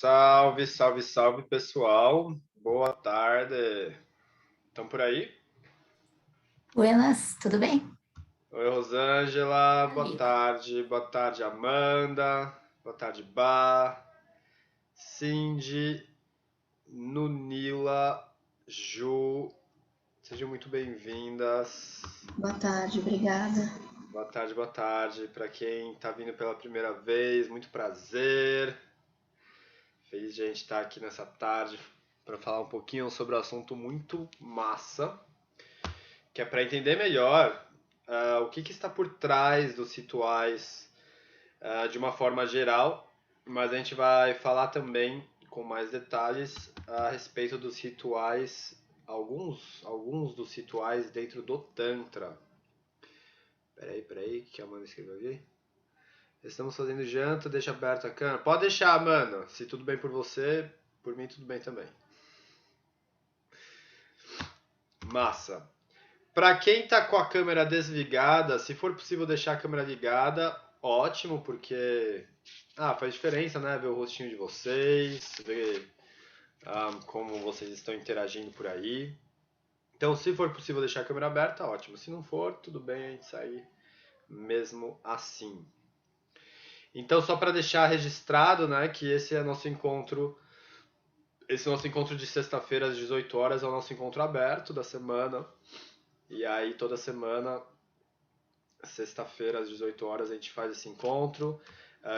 Salve, salve, salve, pessoal. Boa tarde. Estão por aí? Buenas, tudo bem? Oi, Rosângela. Boa Amigo. tarde. Boa tarde, Amanda. Boa tarde, Bá. Cindy, Nunila, Ju. Sejam muito bem-vindas. Boa tarde, obrigada. Boa tarde, boa tarde. Para quem está vindo pela primeira vez, muito prazer. Feliz de a gente estar aqui nessa tarde para falar um pouquinho sobre um assunto muito massa, que é para entender melhor o que está por trás dos rituais de uma forma geral, mas a gente vai falar também com mais detalhes a respeito dos rituais, alguns dos rituais dentro do Tantra. Peraí, o que a Amanda escreveu aqui? Estamos fazendo janta, deixa aberto a câmera. Pode deixar, Amanda. Se tudo bem por você, por mim tudo bem também. Massa. Para quem tá com a câmera desligada, se for possível deixar a câmera ligada, ótimo, porque faz diferença, né? Ver o rostinho de vocês, ver como vocês estão interagindo por aí. Então, se for possível deixar a câmera aberta, ótimo. Se não for, tudo bem, a gente segue mesmo assim. Então, só para deixar registrado, né, que esse nosso encontro de sexta-feira às 18 horas é o nosso encontro aberto da semana. E aí toda semana, sexta-feira às 18 horas, a gente faz esse encontro,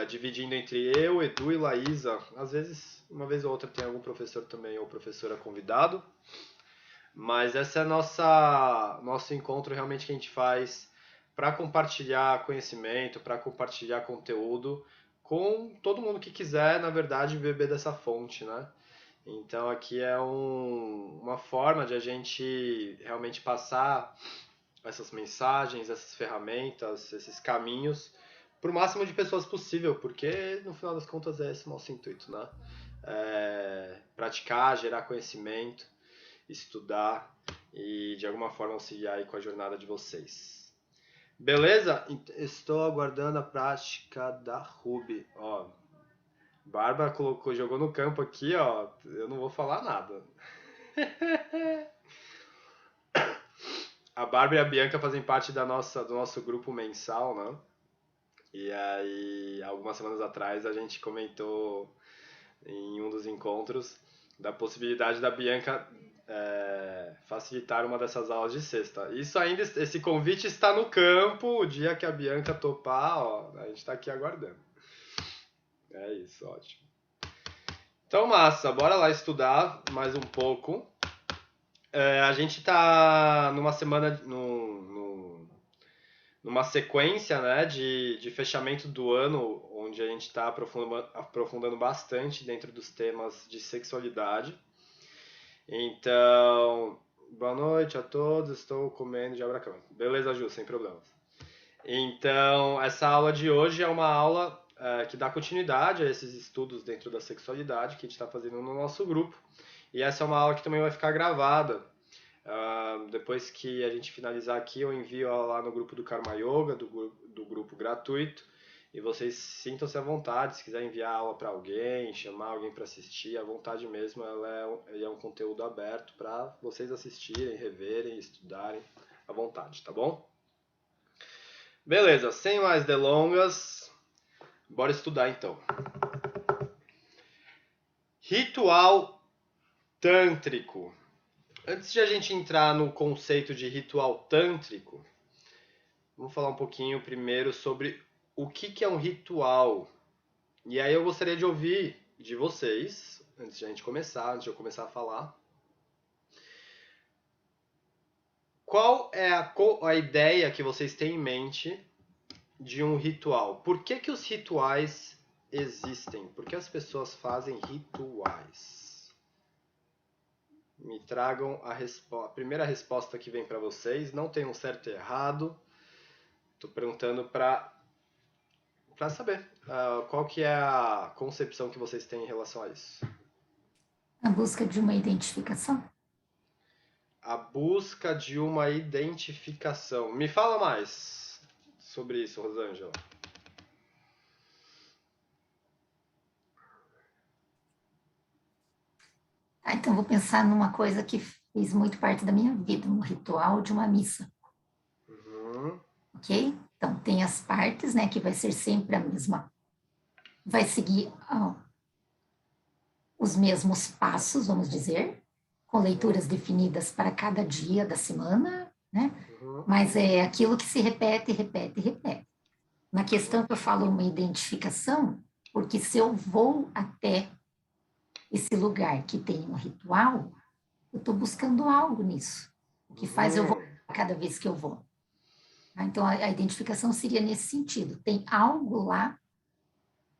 dividindo entre eu, Edu e Laísa. Às vezes, uma vez ou outra, tem algum professor também ou professora convidado. Mas esse é nosso encontro realmente que a gente faz para compartilhar conhecimento, para compartilhar conteúdo com todo mundo que quiser, na verdade, beber dessa fonte, né? Então aqui é uma forma de a gente realmente passar essas mensagens, essas ferramentas, esses caminhos para o máximo de pessoas possível, porque no final das contas é esse o nosso intuito, né? Praticar, gerar conhecimento, estudar e de alguma forma auxiliar aí com a jornada de vocês. Beleza? Estou aguardando a prática da Ruby. Ó, Bárbara jogou no campo aqui, ó. Eu não vou falar nada. A Bárbara e a Bianca fazem parte do nosso grupo mensal, né? E aí, algumas semanas atrás, a gente comentou em um dos encontros da possibilidade da Bianca facilitar uma dessas aulas de sexta. Esse convite está no campo. O dia que a Bianca topar, ó, a gente está aqui aguardando. É isso, ótimo. Então, massa, bora lá estudar mais um pouco. A gente está numa semana, numa sequência, né, de fechamento do ano, onde a gente está aprofundando bastante dentro dos temas de sexualidade. Então, boa noite a todos, estou comendo jabracão. Beleza, Ju, sem problemas. Então, essa aula de hoje é uma aula que dá continuidade a esses estudos dentro da sexualidade que a gente está fazendo no nosso grupo. E essa é uma aula que também vai ficar gravada. Depois que a gente finalizar aqui, eu envio ela lá no grupo do Karma Yoga, do grupo gratuito. E vocês sintam-se à vontade, se quiser enviar a aula para alguém, chamar alguém para assistir, à vontade mesmo. Ele é um conteúdo aberto para vocês assistirem, reverem, estudarem à vontade, tá bom? Beleza, sem mais delongas, bora estudar então. Ritual tântrico. Antes de a gente entrar no conceito de ritual tântrico, vamos falar um pouquinho primeiro sobre o que é um ritual. E aí eu gostaria de ouvir de vocês, antes de eu começar a falar, qual é a ideia que vocês têm em mente de um ritual? Por que os rituais existem? Por que as pessoas fazem rituais? Me tragam a primeira resposta que vem para vocês. Não tem um certo e errado. Estou perguntando para saber qual que é a concepção que vocês têm em relação a isso. A busca de uma identificação? A busca de uma identificação. Me fala mais sobre isso, Rosângela. Então vou pensar numa coisa que fez muito parte da minha vida, um ritual de uma missa, Uhum. ok? Então tem as partes, né, que vai ser sempre a mesma, vai seguir os mesmos passos, vamos dizer, com leituras definidas para cada dia da semana, né? Uhum. Mas é aquilo que se repete, repete, repete. Na questão Uhum. que eu falo uma identificação, porque se eu vou até esse lugar que tem um ritual, eu estou buscando algo nisso, o que faz eu Uhum. voltar cada vez que eu vou. Então, a identificação seria nesse sentido. Tem algo lá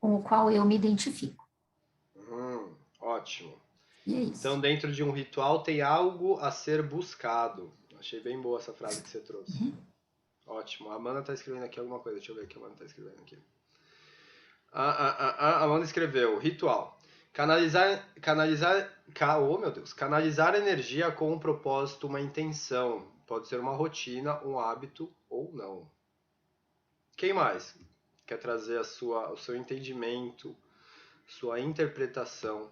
com o qual eu me identifico. Ótimo. E é Então, isso. dentro de um ritual tem algo a ser buscado. Achei bem boa essa frase que você trouxe. Uhum. Ótimo. A Amanda está escrevendo aqui alguma coisa. Deixa eu ver o que a Amanda está escrevendo aqui. A Amanda escreveu: ritual. Oh meu Deus. Canalizar energia com um propósito, uma intenção. Pode ser uma rotina, um hábito ou não. Quem mais quer trazer o seu entendimento, sua interpretação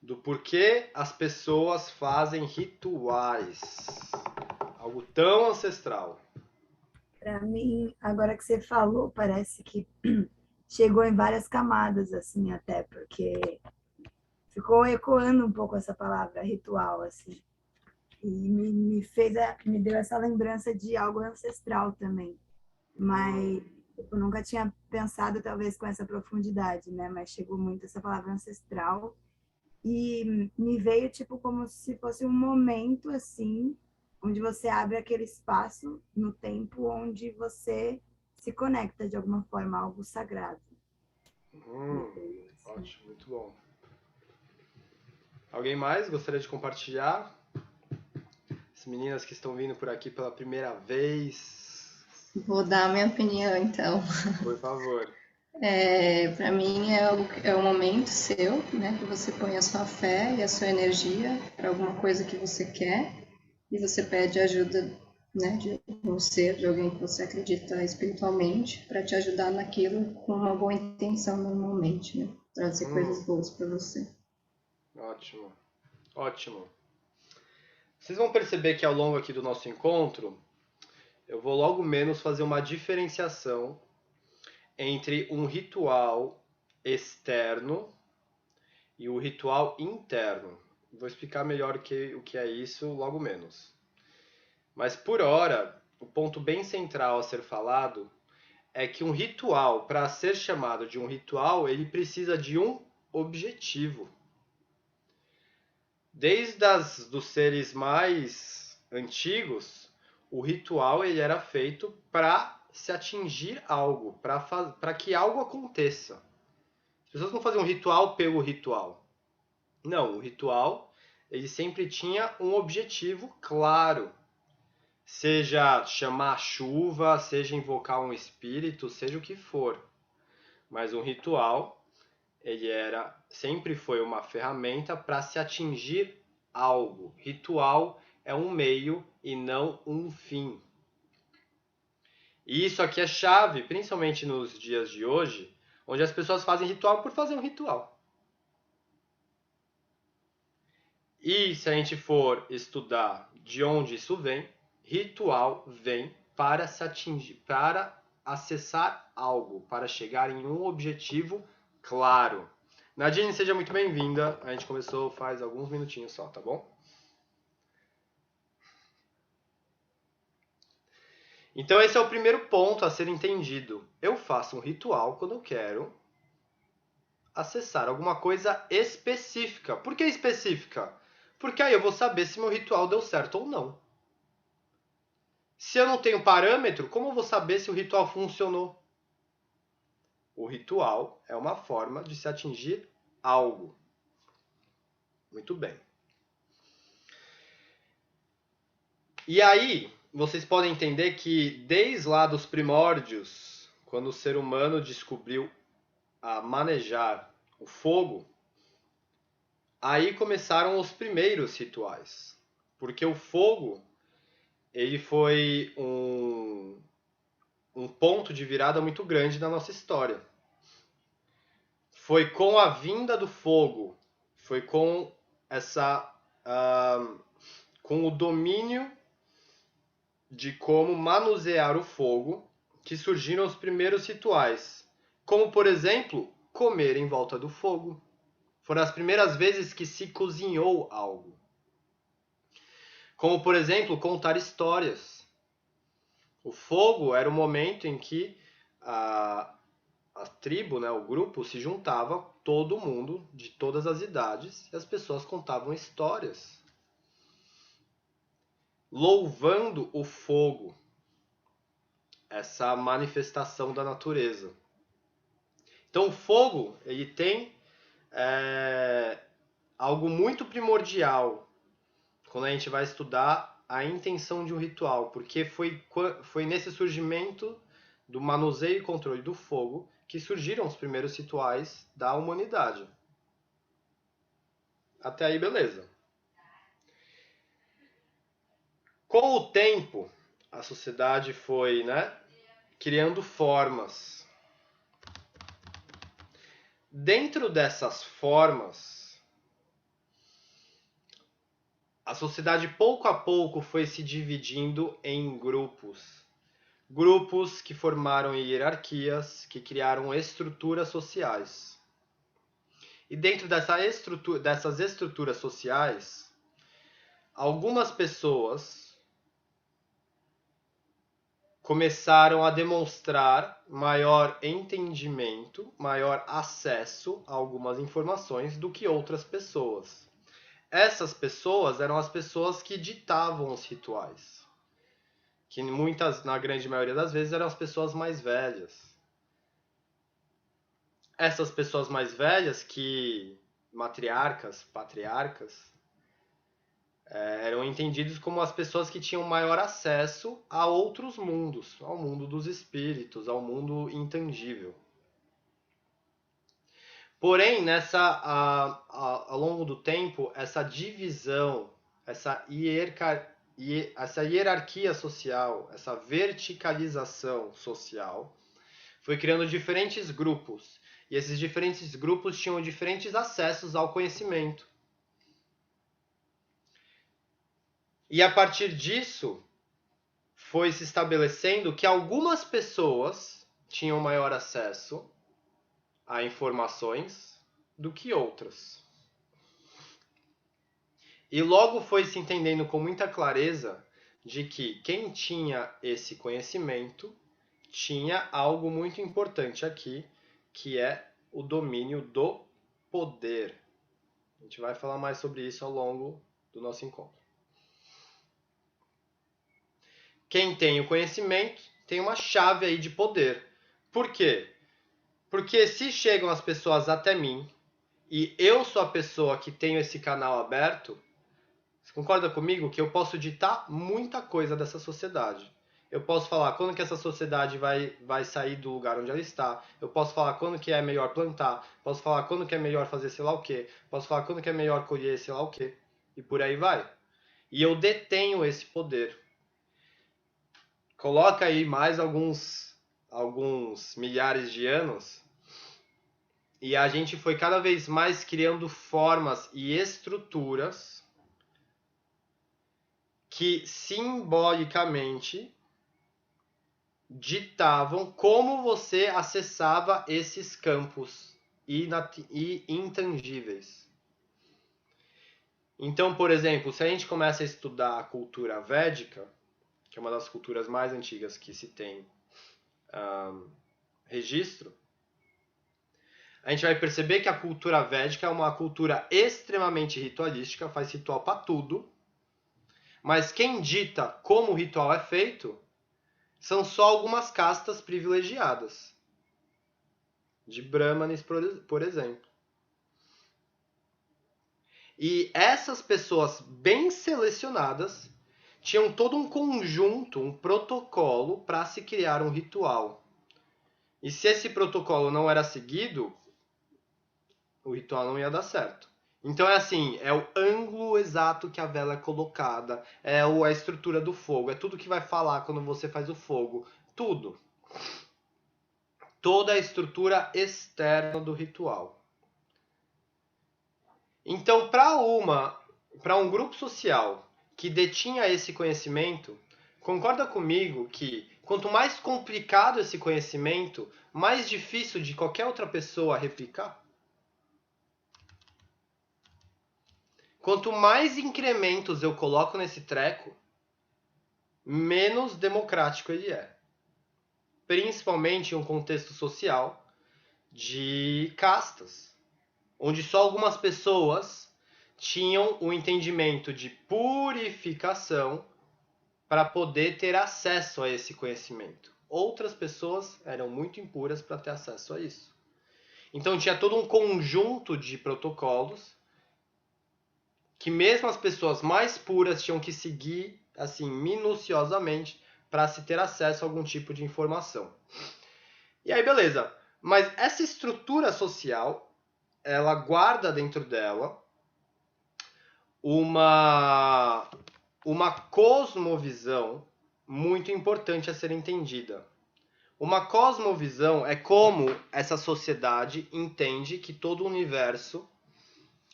do porquê as pessoas fazem rituais? Algo tão ancestral. Para mim, agora que você falou, parece que chegou em várias camadas, assim, até, porque ficou ecoando um pouco essa palavra ritual, assim. E me deu essa lembrança de algo ancestral também. Mas eu nunca tinha pensado, talvez, com essa profundidade, né? Mas chegou muito essa palavra ancestral. E me veio, tipo, como se fosse um momento, assim, onde você abre aquele espaço no tempo onde você se conecta de alguma forma a algo sagrado. Assim. Ótimo, muito bom. Alguém mais gostaria de compartilhar? As meninas que estão vindo por aqui pela primeira vez. Vou dar a minha opinião, então. Por favor. Para mim é o momento seu, né, que você põe a sua fé e a sua energia para alguma coisa que você quer e você pede ajuda, né, de um ser, de alguém que você acredita espiritualmente para te ajudar naquilo com uma boa intenção normalmente, né, trazer coisas boas para você. Ótimo. Ótimo. Vocês vão perceber que ao longo aqui do nosso encontro, eu vou logo menos fazer uma diferenciação entre um ritual externo e o ritual interno. Vou explicar melhor o que é isso logo menos. Mas por hora, o ponto bem central a ser falado é que um ritual, para ser chamado de um ritual, ele precisa de um objetivo. Desde dos seres mais antigos, o ritual ele era feito para se atingir algo, para que algo aconteça. As pessoas não faziam ritual pelo ritual. Não, o ritual ele sempre tinha um objetivo claro. Seja chamar a chuva, seja invocar um espírito, seja o que for. Mas um ritual, ele sempre foi uma ferramenta para se atingir algo. Ritual é um meio e não um fim. E isso aqui é chave, principalmente nos dias de hoje, onde as pessoas fazem ritual por fazer um ritual. E se a gente for estudar de onde isso vem, ritual vem para se atingir, para acessar algo, para chegar em um objetivo claro. Nadine, seja muito bem-vinda. A gente começou faz alguns minutinhos só, tá bom? Então esse é o primeiro ponto a ser entendido. Eu faço um ritual quando eu quero acessar alguma coisa específica. Por que específica? Porque aí eu vou saber se meu ritual deu certo ou não. Se eu não tenho parâmetro, como eu vou saber se o ritual funcionou? O ritual é uma forma de se atingir algo. Muito bem. E aí, vocês podem entender que desde lá dos primórdios, quando o ser humano descobriu a manejar o fogo, aí começaram os primeiros rituais. Porque o fogo, ele foi um ponto de virada muito grande na nossa história. Foi com a vinda do fogo, foi com com o domínio de como manusear o fogo, que surgiram os primeiros rituais, como, por exemplo, comer em volta do fogo. Foram as primeiras vezes que se cozinhou algo. Como, por exemplo, contar histórias. O fogo era o momento em que a tribo, né, o grupo, se juntava, todo mundo, de todas as idades, e as pessoas contavam histórias, louvando o fogo, essa manifestação da natureza. Então o fogo, ele tem algo muito primordial quando a gente vai estudar a intenção de um ritual, porque foi nesse surgimento do manuseio e controle do fogo que surgiram os primeiros rituais da humanidade. Até aí, beleza. Com o tempo, a sociedade foi, criando formas. Dentro dessas formas, a sociedade pouco a pouco foi se dividindo em grupos. Grupos que formaram hierarquias, que criaram estruturas sociais. E dentro dessas estruturas sociais, algumas pessoas começaram a demonstrar maior entendimento, maior acesso a algumas informações do que outras pessoas. Essas pessoas eram as pessoas que ditavam os rituais, que na grande maioria das vezes, eram as pessoas mais velhas. Essas pessoas mais velhas, que matriarcas, patriarcas, eram entendidos como as pessoas que tinham maior acesso a outros mundos, ao mundo dos espíritos, ao mundo intangível. Porém, ao longo do tempo, essa divisão, essa hierarquia social, essa verticalização social, foi criando diferentes grupos. E esses diferentes grupos tinham diferentes acessos ao conhecimento. E a partir disso, foi se estabelecendo que algumas pessoas tinham maior acesso a informações do que outras. E logo foi se entendendo com muita clareza de que quem tinha esse conhecimento tinha algo muito importante aqui, que é o domínio do poder. A gente vai falar mais sobre isso ao longo do nosso encontro. Quem tem o conhecimento tem uma chave aí de poder. Por quê? Porque se chegam as pessoas até mim e eu sou a pessoa que tenho esse canal aberto, você concorda comigo que eu posso ditar muita coisa dessa sociedade? Eu posso falar quando que essa sociedade vai sair do lugar onde ela está. Eu posso falar quando que é melhor plantar. Posso falar quando que é melhor fazer sei lá o quê. Posso falar quando que é melhor colher sei lá o quê. E por aí vai. E eu detenho esse poder. Coloca aí mais alguns milhares de anos e a gente foi cada vez mais criando formas e estruturas que simbolicamente ditavam como você acessava esses campos intangíveis. Então, por exemplo, se a gente começa a estudar a cultura védica, que é uma das culturas mais antigas que se tem registro, a gente vai perceber que a cultura védica é uma cultura extremamente ritualística, faz ritual para tudo, mas quem dita como o ritual é feito são só algumas castas privilegiadas, de Brahmanes, por exemplo. E essas pessoas bem selecionadas tinham todo um conjunto, um protocolo para se criar um ritual. E se esse protocolo não era seguido, o ritual não ia dar certo. Então é assim, é o ângulo exato que a vela é colocada, é a estrutura do fogo, é tudo que vai falar quando você faz o fogo, tudo. Toda a estrutura externa do ritual. Então, para um grupo social que detinha esse conhecimento, concorda comigo que quanto mais complicado esse conhecimento, mais difícil de qualquer outra pessoa replicar? Quanto mais incrementos eu coloco nesse treco, menos democrático ele é. Principalmente em um contexto social de castas, onde só algumas pessoas tinham o entendimento de purificação para poder ter acesso a esse conhecimento. Outras pessoas eram muito impuras para ter acesso a isso. Então tinha todo um conjunto de protocolos que mesmo as pessoas mais puras tinham que seguir assim minuciosamente para se ter acesso a algum tipo de informação. E aí beleza, mas essa estrutura social, ela guarda dentro dela uma cosmovisão muito importante a ser entendida. Uma cosmovisão é como essa sociedade entende que todo o universo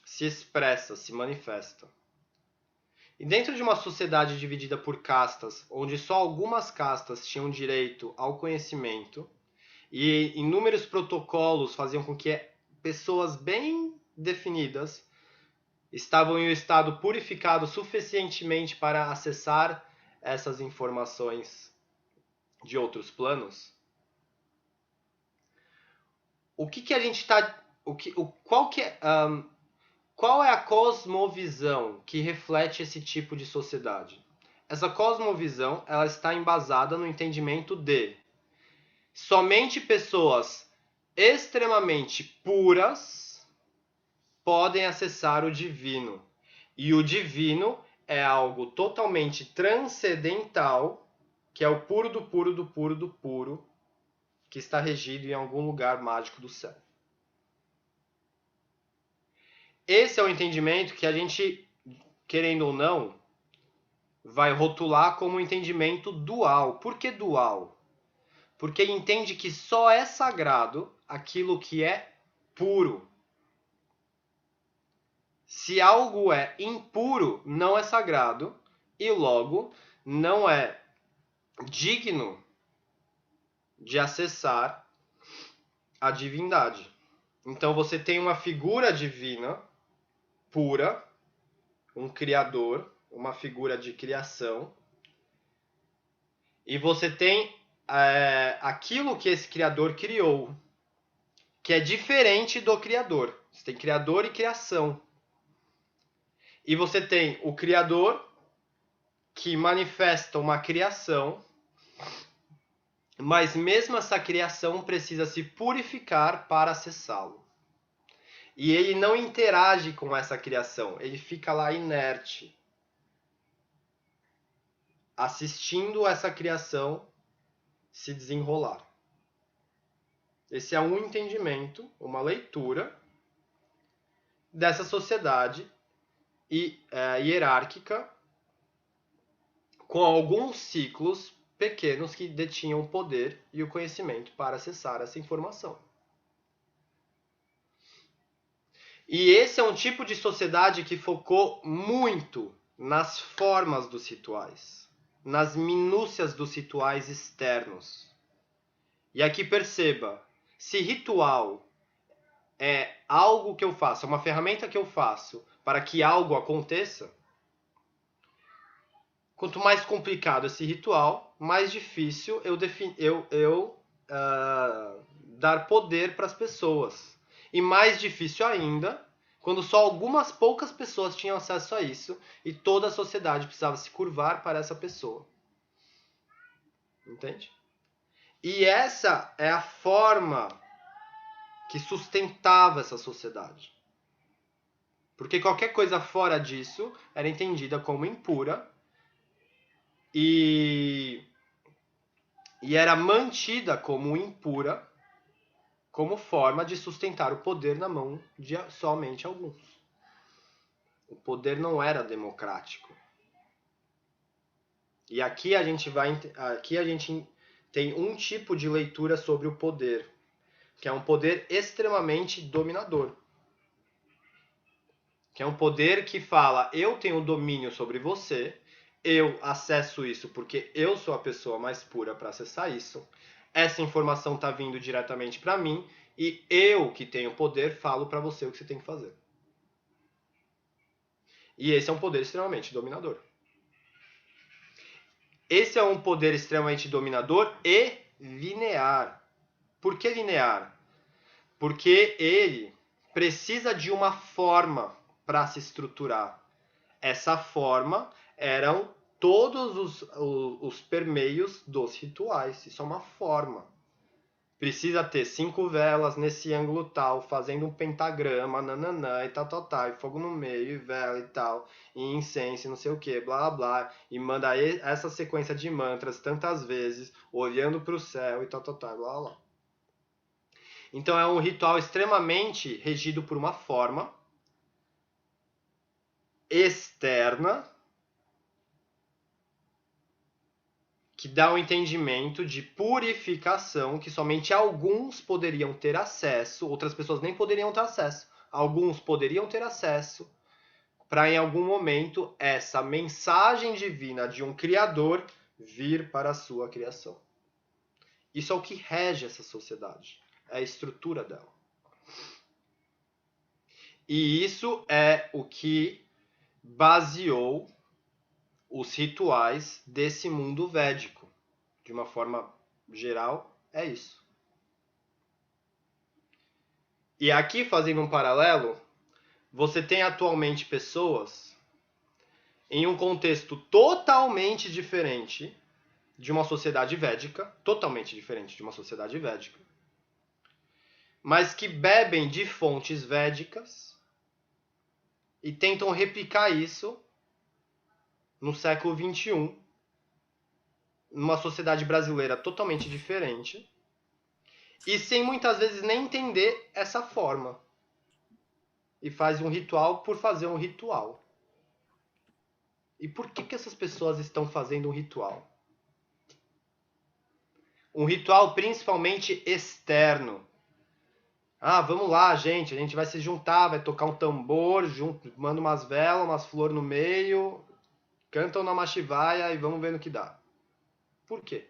se expressa, se manifesta. E dentro de uma sociedade dividida por castas, onde só algumas castas tinham direito ao conhecimento, e inúmeros protocolos faziam com que pessoas bem definidas estavam em um estado purificado suficientemente para acessar essas informações de outros planos. O que que a gente está... Qual é a cosmovisão que reflete esse tipo de sociedade? Essa cosmovisão, ela está embasada no entendimento de somente pessoas extremamente puras podem acessar o divino. E o divino é algo totalmente transcendental, que é o puro do puro do puro do puro, que está regido em algum lugar mágico do céu. Esse é o entendimento que a gente, querendo ou não, vai rotular como um entendimento dual. Por que dual? Porque ele entende que só é sagrado aquilo que é puro. Se algo é impuro, não é sagrado e logo não é digno de acessar a divindade. Então você tem uma figura divina pura, um criador, uma figura de criação, e você tem aquilo que esse criador criou, que é diferente do criador. Você tem criador e criação. E você tem o criador que manifesta uma criação, mas mesmo essa criação precisa se purificar para acessá-lo. E ele não interage com essa criação, ele fica lá inerte, assistindo essa criação se desenrolar. Esse é um entendimento, uma leitura dessa sociedade hierárquica com alguns ciclos pequenos que detinham o poder e o conhecimento para acessar essa informação. E esse é um tipo de sociedade que focou muito nas formas dos rituais, nas minúcias dos rituais externos. E aqui perceba, se ritual é algo que eu faço, é uma ferramenta que eu faço para que algo aconteça, quanto mais complicado esse ritual, mais difícil eu dar poder para as pessoas. E mais difícil ainda, quando só algumas poucas pessoas tinham acesso a isso e toda a sociedade precisava se curvar para essa pessoa. Entende? E essa é a forma que sustentava essa sociedade. Porque qualquer coisa fora disso era entendida como impura e era mantida como impura como forma de sustentar o poder na mão de somente alguns. O poder não era democrático. E aqui a gente tem um tipo de leitura sobre o poder, que é um poder extremamente dominador. que é um poder que fala, eu tenho domínio sobre você, eu acesso isso porque eu sou a pessoa mais pura para acessar isso, essa informação está vindo diretamente para mim, e eu, que tenho poder, falo para você o que você tem que fazer. E esse é um poder extremamente dominador. Esse é um poder extremamente dominador e linear. Por que linear? Porque ele precisa de uma forma para se estruturar. Essa forma eram todos os permeios dos rituais. Isso é uma forma. Precisa ter 5 velas nesse ângulo tal, fazendo um pentagrama, nananã, e tal, e fogo no meio, e vela e tal, e incenso, e não sei o que, blá, blá, e manda essa sequência de mantras tantas vezes, olhando para o céu, e tal, blá, blá. Então é um ritual extremamente regido por uma forma externa, que dá um entendimento de purificação que somente alguns poderiam ter acesso, outras pessoas nem poderiam ter acesso. Alguns poderiam ter acesso para em algum momento essa mensagem divina de um criador vir para a sua criação. Isso é o que rege essa sociedade, é a estrutura dela. E isso é o que baseou os rituais desse mundo védico. De uma forma geral, é isso. E aqui, fazendo um paralelo, você tem atualmente pessoas em um contexto totalmente diferente de uma sociedade védica, totalmente diferente de uma sociedade védica, mas que bebem de fontes védicas e tentam replicar isso no século XXI, numa sociedade brasileira totalmente diferente, e sem muitas vezes nem entender essa forma. E faz um ritual por fazer um ritual. E por que essas pessoas estão fazendo um ritual? Um ritual principalmente externo. Ah, vamos lá, gente. A gente vai se juntar, vai tocar um tambor, manda umas velas, umas flores no meio, cantam Namah Shivaya e vamos ver no que dá. Por quê?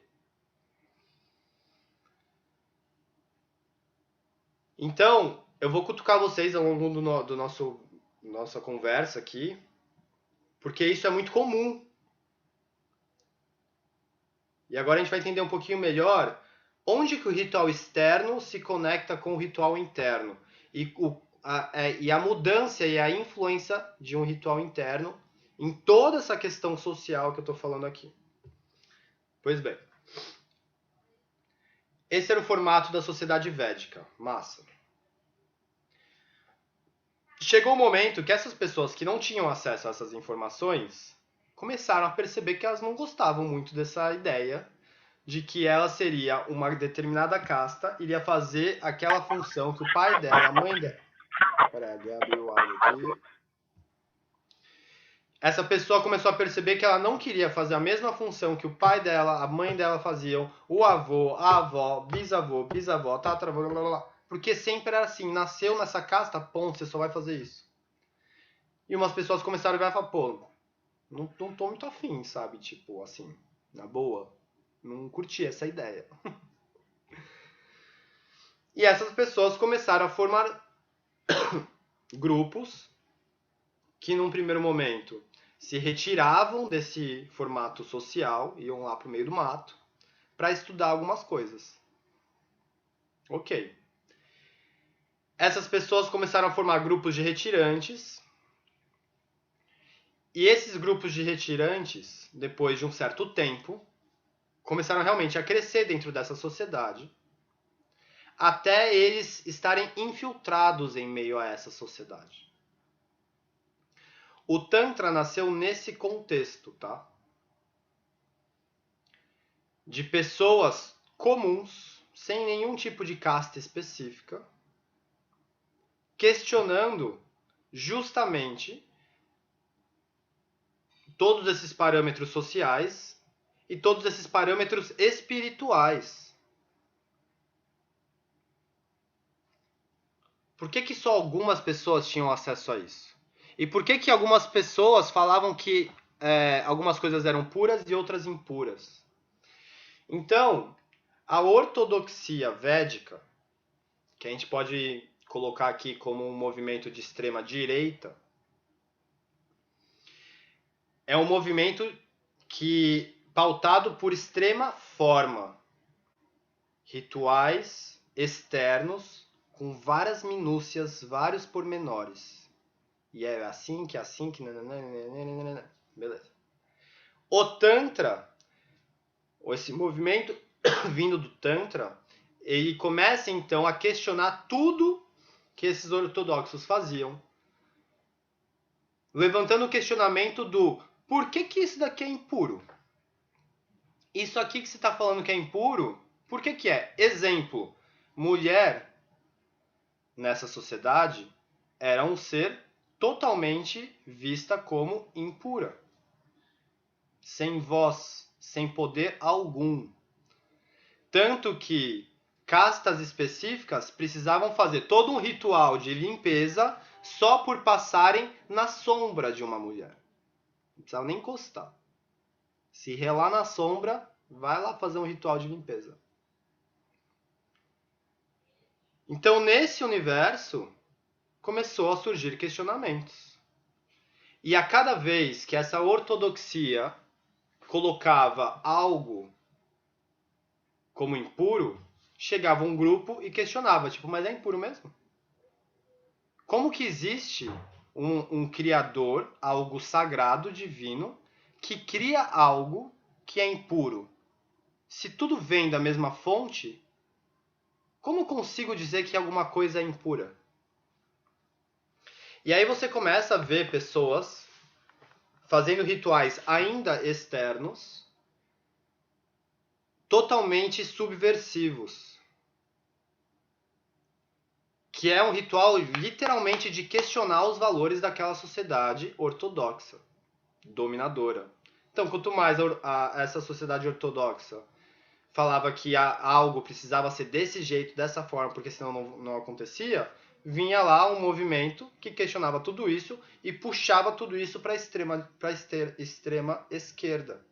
Então, eu vou cutucar vocês ao longo do nossa conversa aqui, porque isso é muito comum. E agora a gente vai entender um pouquinho melhor onde que o ritual externo se conecta com o ritual interno. E a mudança e a influência de um ritual interno em toda essa questão social que eu estou falando aqui. Pois bem. Esse era o formato da sociedade védica. Massa. Chegou o momento que essas pessoas que não tinham acesso a essas informações começaram a perceber que elas não gostavam muito dessa ideia de que ela seria uma determinada casta, iria fazer aquela função que o pai dela, a mãe dela... Peraí, abri o áudio aqui. Essa pessoa começou a perceber que ela não queria fazer a mesma função que o pai dela, a mãe dela faziam, o avô, a avó, bisavó, tataravó, blá, blá, blá. Porque sempre era assim, nasceu nessa casta, ponto, você só vai fazer isso. E umas pessoas começaram a ver e falar, pô, não tô muito afim, sabe? Tipo, assim, na boa, não curti essa ideia. E essas pessoas começaram a formar grupos que num primeiro momento se retiravam desse formato social, iam lá pro meio do mato, para estudar algumas coisas. Ok. Essas pessoas começaram a formar grupos de retirantes, e esses grupos de retirantes, depois de um certo tempo, começaram realmente a crescer dentro dessa sociedade, até eles estarem infiltrados em meio a essa sociedade. O Tantra nasceu nesse contexto, tá? De pessoas comuns, sem nenhum tipo de casta específica, questionando justamente todos esses parâmetros sociais e todos esses parâmetros espirituais. Por que só algumas pessoas tinham acesso a isso? E por que que algumas pessoas falavam que algumas coisas eram puras e outras impuras? Então, a ortodoxia védica, que a gente pode colocar aqui como um movimento de extrema direita, é um movimento que pautado por extrema forma, rituais externos com várias minúcias, vários pormenores. E é assim que beleza. O Tantra, esse movimento vindo do Tantra, ele começa então a questionar tudo que esses ortodoxos faziam, levantando o questionamento do por que que isso daqui é impuro? Isso aqui que você está falando que é impuro, por que que é? Exemplo, mulher nessa sociedade era um ser totalmente vista como impura, sem voz, sem poder algum. Tanto que castas específicas precisavam fazer todo um ritual de limpeza só por passarem na sombra de uma mulher. Não precisava nem encostar. Se relar na sombra, vai lá fazer um ritual de limpeza. Então, nesse universo, começou a surgir questionamentos. E a cada vez que essa ortodoxia colocava algo como impuro, chegava um grupo e questionava, tipo, mas é impuro mesmo? Como que existe um criador, algo sagrado, divino, que cria algo que é impuro? Se tudo vem da mesma fonte, como consigo dizer que alguma coisa é impura? E aí você começa a ver pessoas fazendo rituais ainda externos, totalmente subversivos. Que é um ritual literalmente de questionar os valores daquela sociedade ortodoxa, dominadora. Então, quanto mais essa sociedade ortodoxa falava que algo precisava ser desse jeito, dessa forma, porque senão não acontecia, vinha lá um movimento que questionava tudo isso e puxava tudo isso para a extrema esquerda.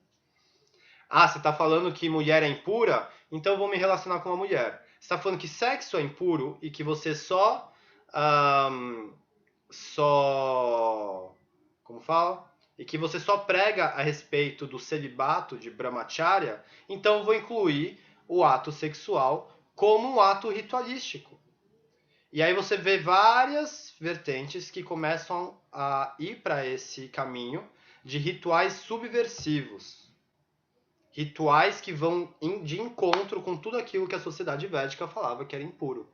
Ah, você está falando que mulher é impura? Então eu vou me relacionar com uma mulher. Você está falando que sexo é impuro e que você como fala? E que você só prega a respeito do celibato de brahmacharya, então eu vou incluir o ato sexual como um ato ritualístico. E aí você vê várias vertentes que começam a ir para esse caminho de rituais subversivos. Rituais que vão de encontro com tudo aquilo que a sociedade védica falava que era impuro.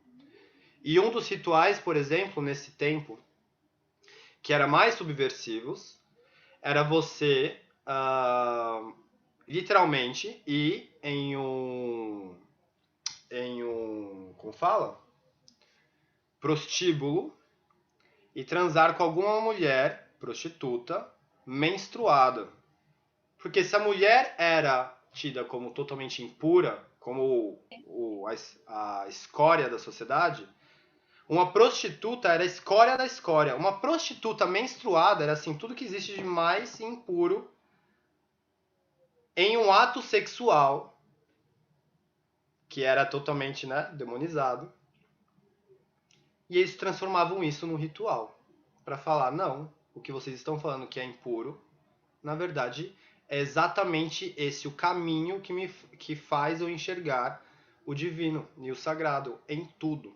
E um dos rituais, por exemplo, nesse tempo, que era mais subversivos, era você literalmente ir em um como fala? Prostíbulo e transar com alguma mulher prostituta menstruada. Porque se a mulher era tida como totalmente impura, como a escória da sociedade, uma prostituta era a escória da escória. Uma prostituta menstruada era assim tudo que existe de mais impuro em um ato sexual que era totalmente, demonizado. E eles transformavam isso num ritual para falar, não, o que vocês estão falando que é impuro, na verdade, é exatamente esse o caminho que faz eu enxergar o divino e o sagrado em tudo.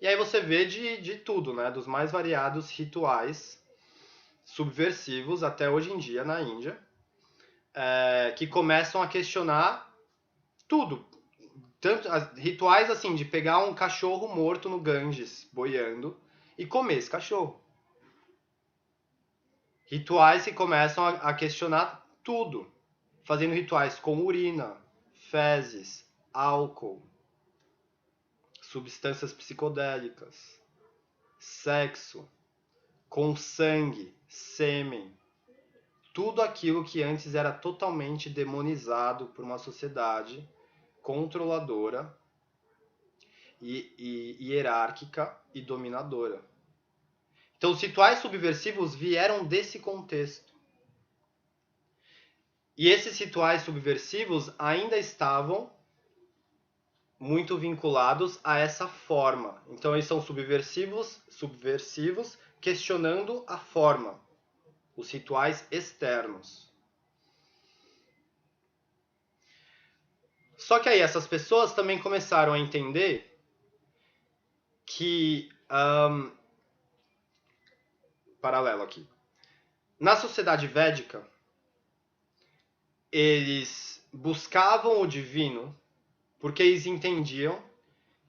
E aí você vê de tudo, dos mais variados rituais subversivos até hoje em dia na Índia, que começam a questionar tudo. Tanto, rituais assim, de pegar um cachorro morto no Ganges, boiando, e comer esse cachorro. Rituais que começam a questionar tudo, fazendo rituais com urina, fezes, álcool, substâncias psicodélicas, sexo, com sangue, sêmen, tudo aquilo que antes era totalmente demonizado por uma sociedade controladora e hierárquica e dominadora. Então, os rituais subversivos vieram desse contexto. E esses rituais subversivos ainda estavam muito vinculados a essa forma. Então, eles são subversivos, questionando a forma, os rituais externos. Só que aí essas pessoas também começaram a entender que, paralelo aqui, na sociedade védica, eles buscavam o divino porque eles entendiam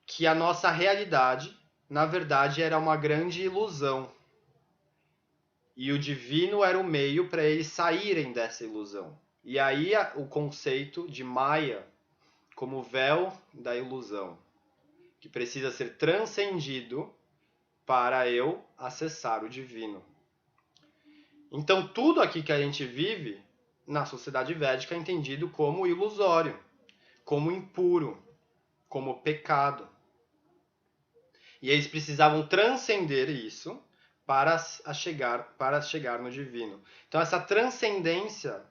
que a nossa realidade, na verdade, era uma grande ilusão. E o divino era o meio para eles saírem dessa ilusão. E aí o conceito de Maya como véu da ilusão, que precisa ser transcendido para eu acessar o divino. Então, tudo aqui que a gente vive na sociedade védica é entendido como ilusório, como impuro, como pecado. E eles precisavam transcender isso para chegar no divino. Então, essa transcendência,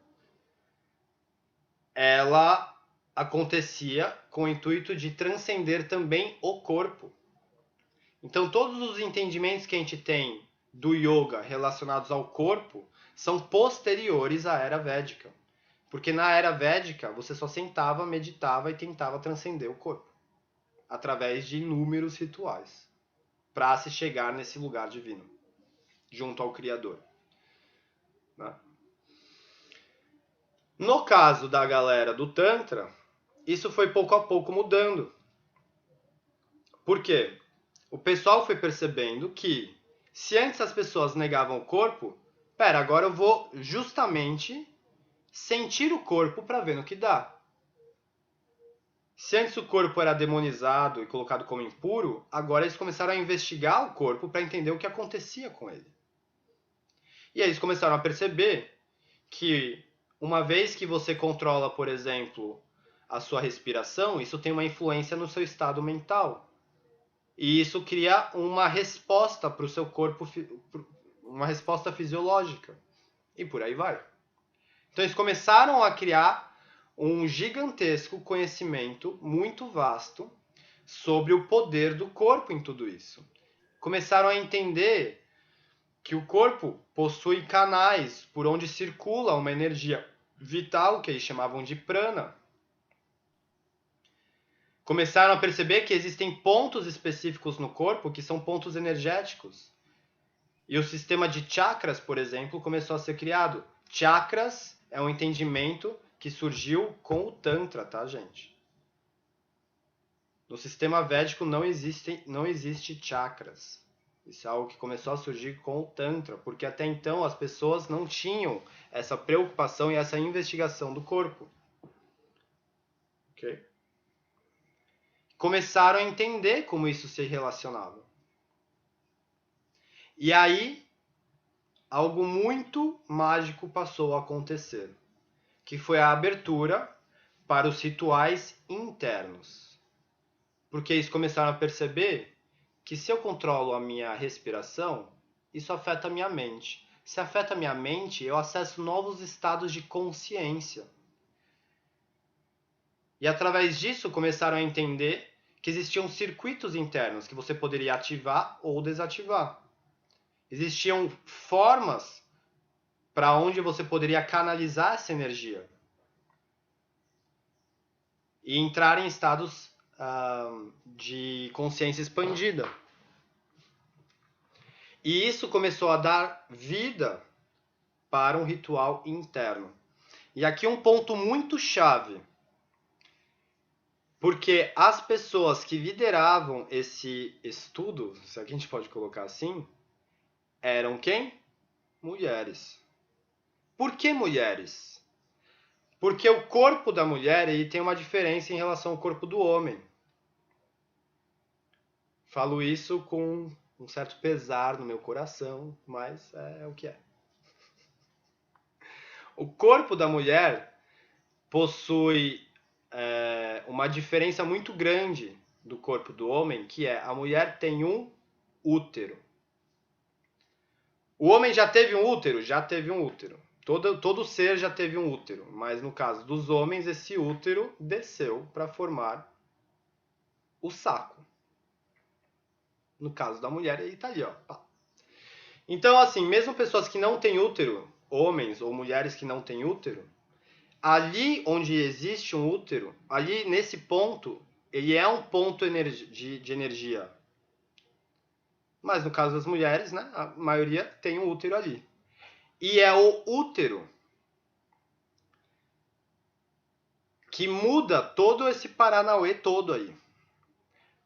ela acontecia com o intuito de transcender também o corpo. Então, todos os entendimentos que a gente tem do yoga relacionados ao corpo são posteriores à era védica. Porque na era védica, você só sentava, meditava e tentava transcender o corpo através de inúmeros rituais para se chegar nesse lugar divino, junto ao Criador. Né? No caso da galera do Tantra, isso foi pouco a pouco mudando. Por quê? O pessoal foi percebendo que, se antes as pessoas negavam o corpo, agora eu vou justamente sentir o corpo para ver no que dá. Se antes o corpo era demonizado e colocado como impuro, agora eles começaram a investigar o corpo para entender o que acontecia com ele. E aí eles começaram a perceber que, uma vez que você controla, por exemplo, a sua respiração, isso tem uma influência no seu estado mental. E isso cria uma resposta para o seu corpo, uma resposta fisiológica. E por aí vai. Então eles começaram a criar um gigantesco conhecimento muito vasto sobre o poder do corpo em tudo isso. Começaram a entender que o corpo possui canais por onde circula uma energia vital, que eles chamavam de prana. Começaram a perceber que existem pontos específicos no corpo que são pontos energéticos. E o sistema de chakras, por exemplo, começou a ser criado. Chakras é um entendimento que surgiu com o Tantra, tá, gente? No sistema védico não existe chakras. Isso é algo que começou a surgir com o Tantra, porque até então as pessoas não tinham essa preocupação e essa investigação do corpo. Ok? Começaram a entender como isso se relacionava. E aí, algo muito mágico passou a acontecer, que foi a abertura para os rituais internos. Porque eles começaram a perceber que se eu controlo a minha respiração, isso afeta a minha mente. Se afeta a minha mente, eu acesso novos estados de consciência. E através disso começaram a entender que existiam circuitos internos que você poderia ativar ou desativar. Existiam formas para onde você poderia canalizar essa energia e entrar em estados de consciência expandida. E isso começou a dar vida para um ritual interno. E aqui um ponto muito chave, porque as pessoas que lideravam esse estudo, se a gente pode colocar assim, eram quem? Mulheres. Por que mulheres? Porque o corpo da mulher ele tem uma diferença em relação ao corpo do homem. Falo isso com um certo pesar no meu coração, mas é o que é. O corpo da mulher possui uma diferença muito grande do corpo do homem, que é a mulher tem um útero. O homem já teve um útero? Já teve um útero. Todo ser já teve um útero. Mas no caso dos homens, esse útero desceu para formar o saco. No caso da mulher, ele tá ali, ó. Pá. Então, assim, mesmo pessoas que não têm útero, homens ou mulheres que não têm útero, ali onde existe um útero, ali nesse ponto, ele é um ponto de energia. Mas no caso das mulheres, né, a maioria tem um útero ali. E é o útero que muda todo esse Paranauê todo aí.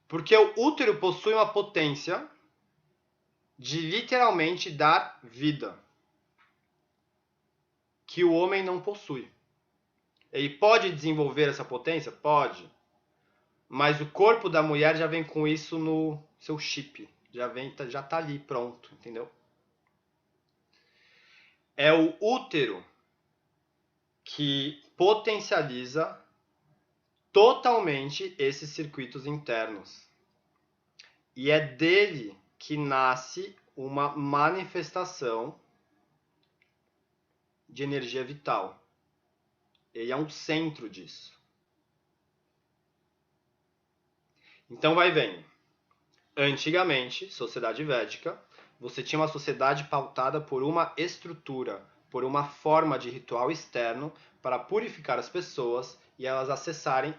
Porque o útero possui uma potência de literalmente dar vida, que o homem não possui. Ele pode desenvolver essa potência? Pode. Mas o corpo da mulher já vem com isso no seu chip. Já tá ali pronto, entendeu? É o útero que potencializa totalmente esses circuitos internos. E é dele que nasce uma manifestação de energia vital. Ele é um centro disso. Então vai vendo. Antigamente, sociedade védica, você tinha uma sociedade pautada por uma estrutura, por uma forma de ritual externo para purificar as pessoas e elas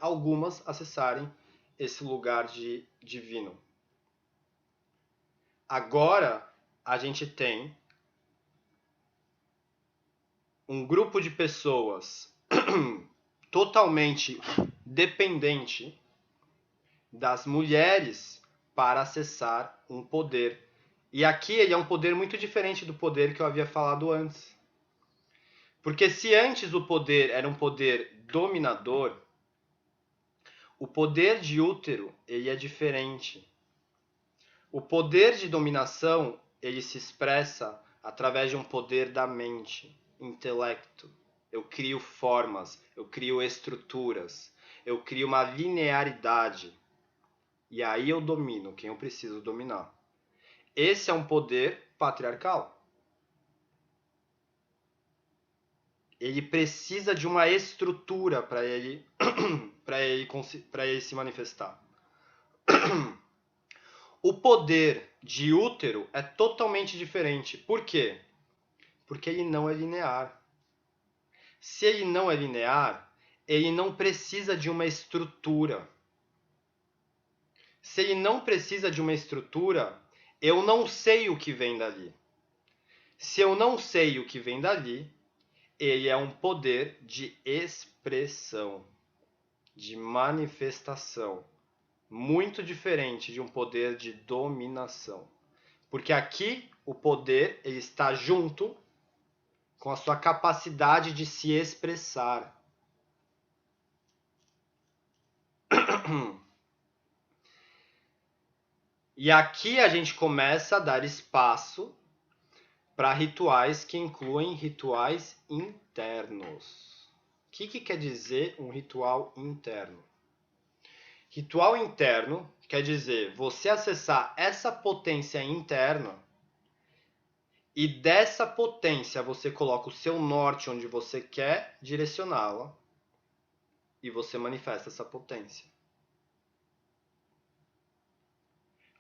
algumas acessarem esse lugar de divino. Agora a gente tem um grupo de pessoas totalmente dependente das mulheres para acessar um poder. E aqui ele é um poder muito diferente do poder que eu havia falado antes. Porque se antes o poder era um poder dominador, o poder de útero ele é diferente. O poder de dominação ele se expressa através de um poder da mente, intelecto. Eu crio formas, eu crio estruturas, eu crio uma linearidade. E aí eu domino quem eu preciso dominar. Esse é um poder patriarcal. Ele precisa de uma estrutura para ele, para ele se manifestar. O poder de útero é totalmente diferente. Por quê? Porque ele não é linear. Se ele não é linear, ele não precisa de uma estrutura. Se ele não precisa de uma estrutura, eu não sei o que vem dali. Se eu não sei o que vem dali, ele é um poder de expressão, de manifestação, muito diferente de um poder de dominação. Porque aqui o poder ele está junto com a sua capacidade de se expressar. E aqui a gente começa a dar espaço para rituais que incluem rituais internos. O que quer dizer um ritual interno? Ritual interno quer dizer você acessar essa potência interna e dessa potência você coloca o seu norte onde você quer direcioná-la e você manifesta essa potência.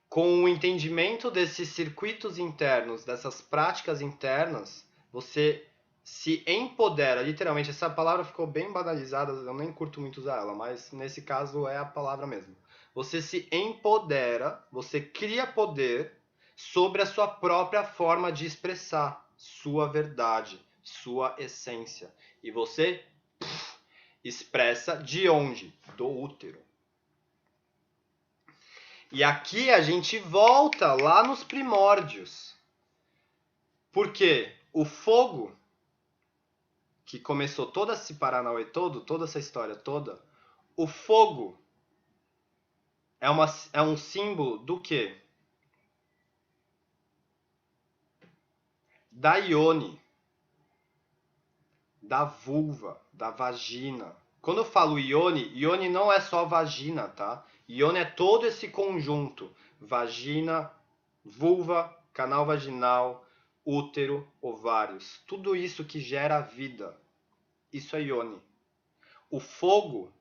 Com o entendimento desses circuitos internos, dessas práticas internas, você se empodera, literalmente, essa palavra ficou bem banalizada, eu nem curto muito usar ela, mas nesse caso é a palavra mesmo. Você se empodera, você cria poder sobre a sua própria forma de expressar sua verdade, sua essência. E você expressa de onde? Do útero. E aqui a gente volta lá nos primórdios. Porque o fogo, que começou todo esse Paranauê todo, toda essa história toda, o fogo é um símbolo do quê? Da ione, da vulva, da vagina. Quando eu falo ione não é só vagina, tá? Ione é todo esse conjunto. Vagina, vulva, canal vaginal, útero, ovários. Tudo isso que gera vida. Isso é Yoni. O fogo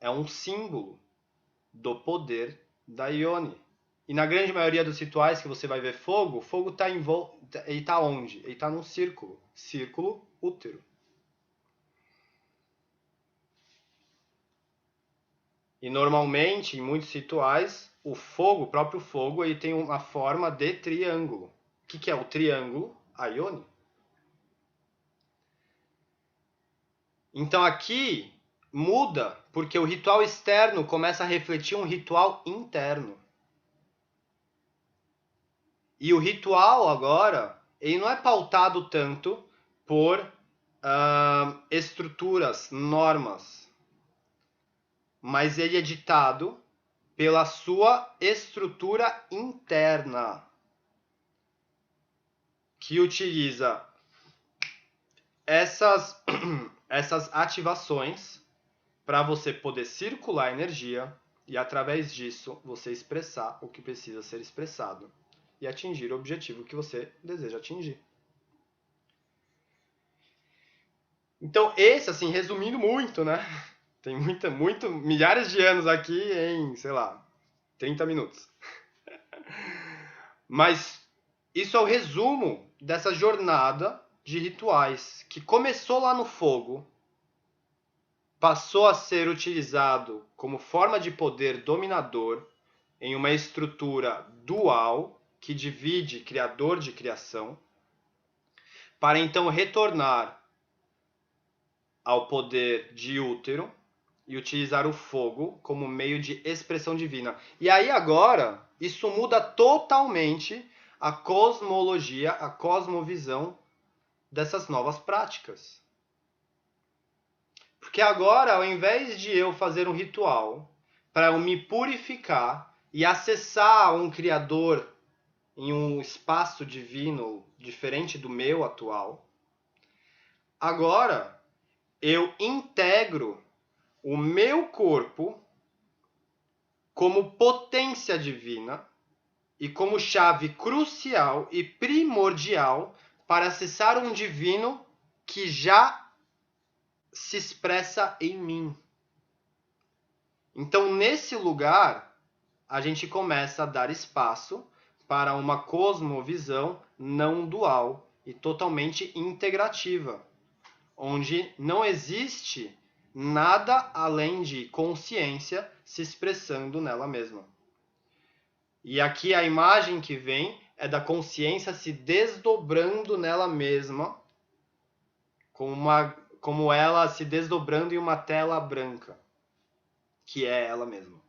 é um símbolo do poder da Yoni. E na grande maioria dos rituais que você vai ver fogo, o fogo está em volta. Ele está onde? Ele está num círculo. Círculo útero. E normalmente, em muitos rituais, o fogo, o próprio fogo, ele tem uma forma de triângulo. O que é o triângulo? A Yoni. Então aqui muda, porque o ritual externo começa a refletir um ritual interno. E o ritual agora, ele não é pautado tanto por estruturas, normas, mas ele é ditado pela sua estrutura interna, que utiliza essas ativações para você poder circular energia e, através disso, você expressar o que precisa ser expressado e atingir o objetivo que você deseja atingir. Então, esse, assim, resumindo muito, né? Tem milhares de anos aqui em, sei lá, 30 minutos. Mas isso é o resumo dessa jornada de rituais que começou lá no fogo, passou a ser utilizado como forma de poder dominador em uma estrutura dual que divide criador de criação, para então retornar ao poder de útero e utilizar o fogo como meio de expressão divina. E aí agora, isso muda totalmente a cosmologia, a cosmovisão dessas novas práticas. Porque agora, ao invés de eu fazer um ritual para eu me purificar e acessar um Criador em um espaço divino diferente do meu atual, agora eu integro o meu corpo como potência divina e como chave crucial e primordial para acessar um divino que já se expressa em mim. Então, nesse lugar, a gente começa a dar espaço para uma cosmovisão não dual e totalmente integrativa, onde não existe nada além de consciência se expressando nela mesma. E aqui a imagem que vem é da consciência se desdobrando nela mesma, como ela se desdobrando em uma tela branca, que é ela mesma.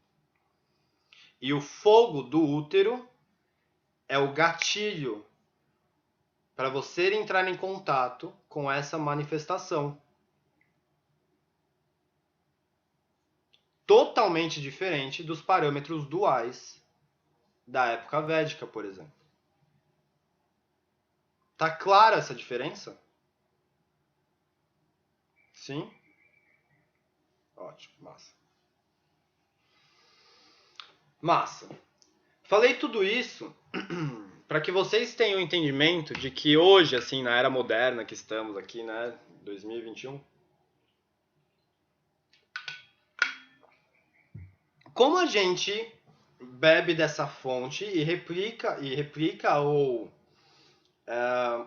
E o fogo do útero é o gatilho para você entrar em contato com essa manifestação. Totalmente diferente dos parâmetros duais da época védica, por exemplo. Tá clara essa diferença? Sim? Ótimo, massa. Massa. Falei tudo isso para que vocês tenham o entendimento de que hoje, assim, na era moderna que estamos aqui, né, 2021, como a gente bebe dessa fonte e replica ou